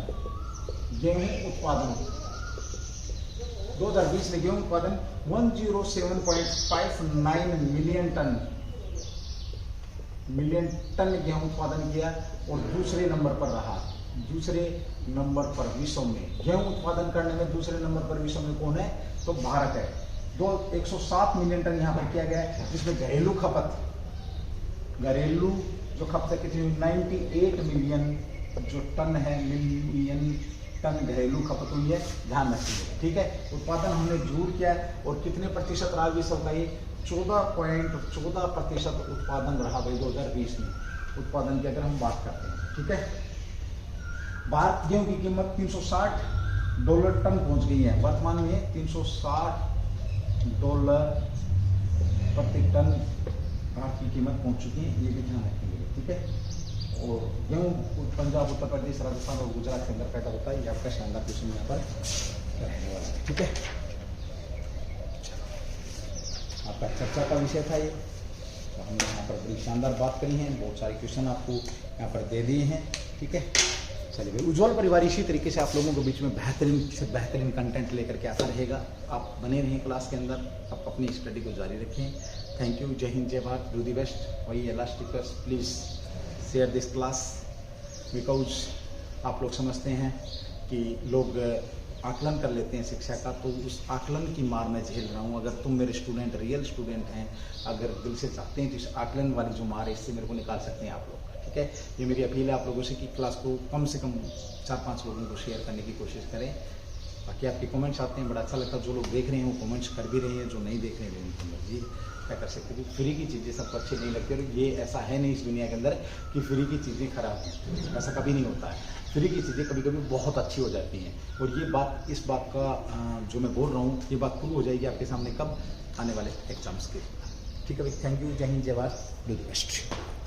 2020 में गेहूं उत्पादन 107.59 मिलियन टन गेहूं उत्पादन किया और दूसरे नंबर पर रहा। दूसरे नंबर पर विश्व में गेहूं उत्पादन करने में दूसरे नंबर पर विश्व में कौन है? तो भारत है। 107 मिलियन टन यहां पर किया गया है, जिसमें घरेलू जो खपत कितनी 98 मिलियन जो टन है, मिलियन टन घरेलू खपत हुई है, ध्यान रखिएगा, ठीक है। उत्पादन हमने जरूर किया है और कितने प्रतिशत रहा विश्व का? ये 14.14% उत्पादन रहा भाई 2020 में, उत्पादन की अगर हम बात करते हैं, ठीक है। भारत गेहूं की कीमत $360 टन पहुंच गई है, वर्तमान में $360 प्रति टन भारत की कीमत पहुंच चुकी है, ये भी ध्यान रखेंगे, ठीक है। और गेहूं पंजाब, उत्तर प्रदेश, राजस्थान और गुजरात के अंदर पैदा होता है, ये आपका शानदार क्वेश्चन यहाँ पर रहने वाला है, ठीक है। आपका चर्चा का विषय था ये, तो हमने यहाँ पर बड़ी शानदार बात करी है, बहुत सारे क्वेश्चन आपको यहाँ पर दे दिए हैं। ठीक है, चलिए भाई, उज्ज्वल परिवार इसी तरीके से आप लोगों के बीच में बेहतरीन से बेहतरीन कंटेंट लेकर के आता रहेगा। आप बने रहें क्लास के अंदर, आप अपनी स्टडी को जारी रखें। थैंक यू, जय हिंद, जय भारत, डू दी बेस्ट। वही last request, please share this class, because आप लोग समझते हैं कि लोग आकलन कर लेते हैं शिक्षा का, तो उस आकलन की मार मैं झेल रहा हूँ। अगर तुम मेरे स्टूडेंट, रियल स्टूडेंट हैं, अगर दिल से चाहते हैं तो इस आकलन वाली जो मार है इससे मेरे को निकाल सकते हैं आप लोग। ठीक है, ये मेरी अपील है आप लोगों से कि क्लास को कम से कम 4-5 लोगों को शेयर करने की कोशिश करें। बाकी आपके कमेंट्स आते हैं, बड़ा अच्छा लगता है। जो लोग देख रहे हैं वो कमेंट्स कर भी रहे हैं, जो नहीं देख रहे हैं उनकी मर्जी, क्या कर सकते हैं। फ्री की चीज़ें सबको अच्छी नहीं लगती, और ये ऐसा है नहीं इस दुनिया के अंदर कि फ्री की चीज़ें खराब हैं, ऐसा कभी नहीं होता है। फ्री की चीज़ें कभी कभी बहुत अच्छी हो जाती हैं, और ये बात, इस बात का जो मैं बोल रहा हूँ, ये बात प्रूव हो जाएगी आपके सामने कब, आने वाले एग्जाम्स के। ठीक है भाई, थैंक यू, जय हिंद, जय भारत, डू द बेस्ट।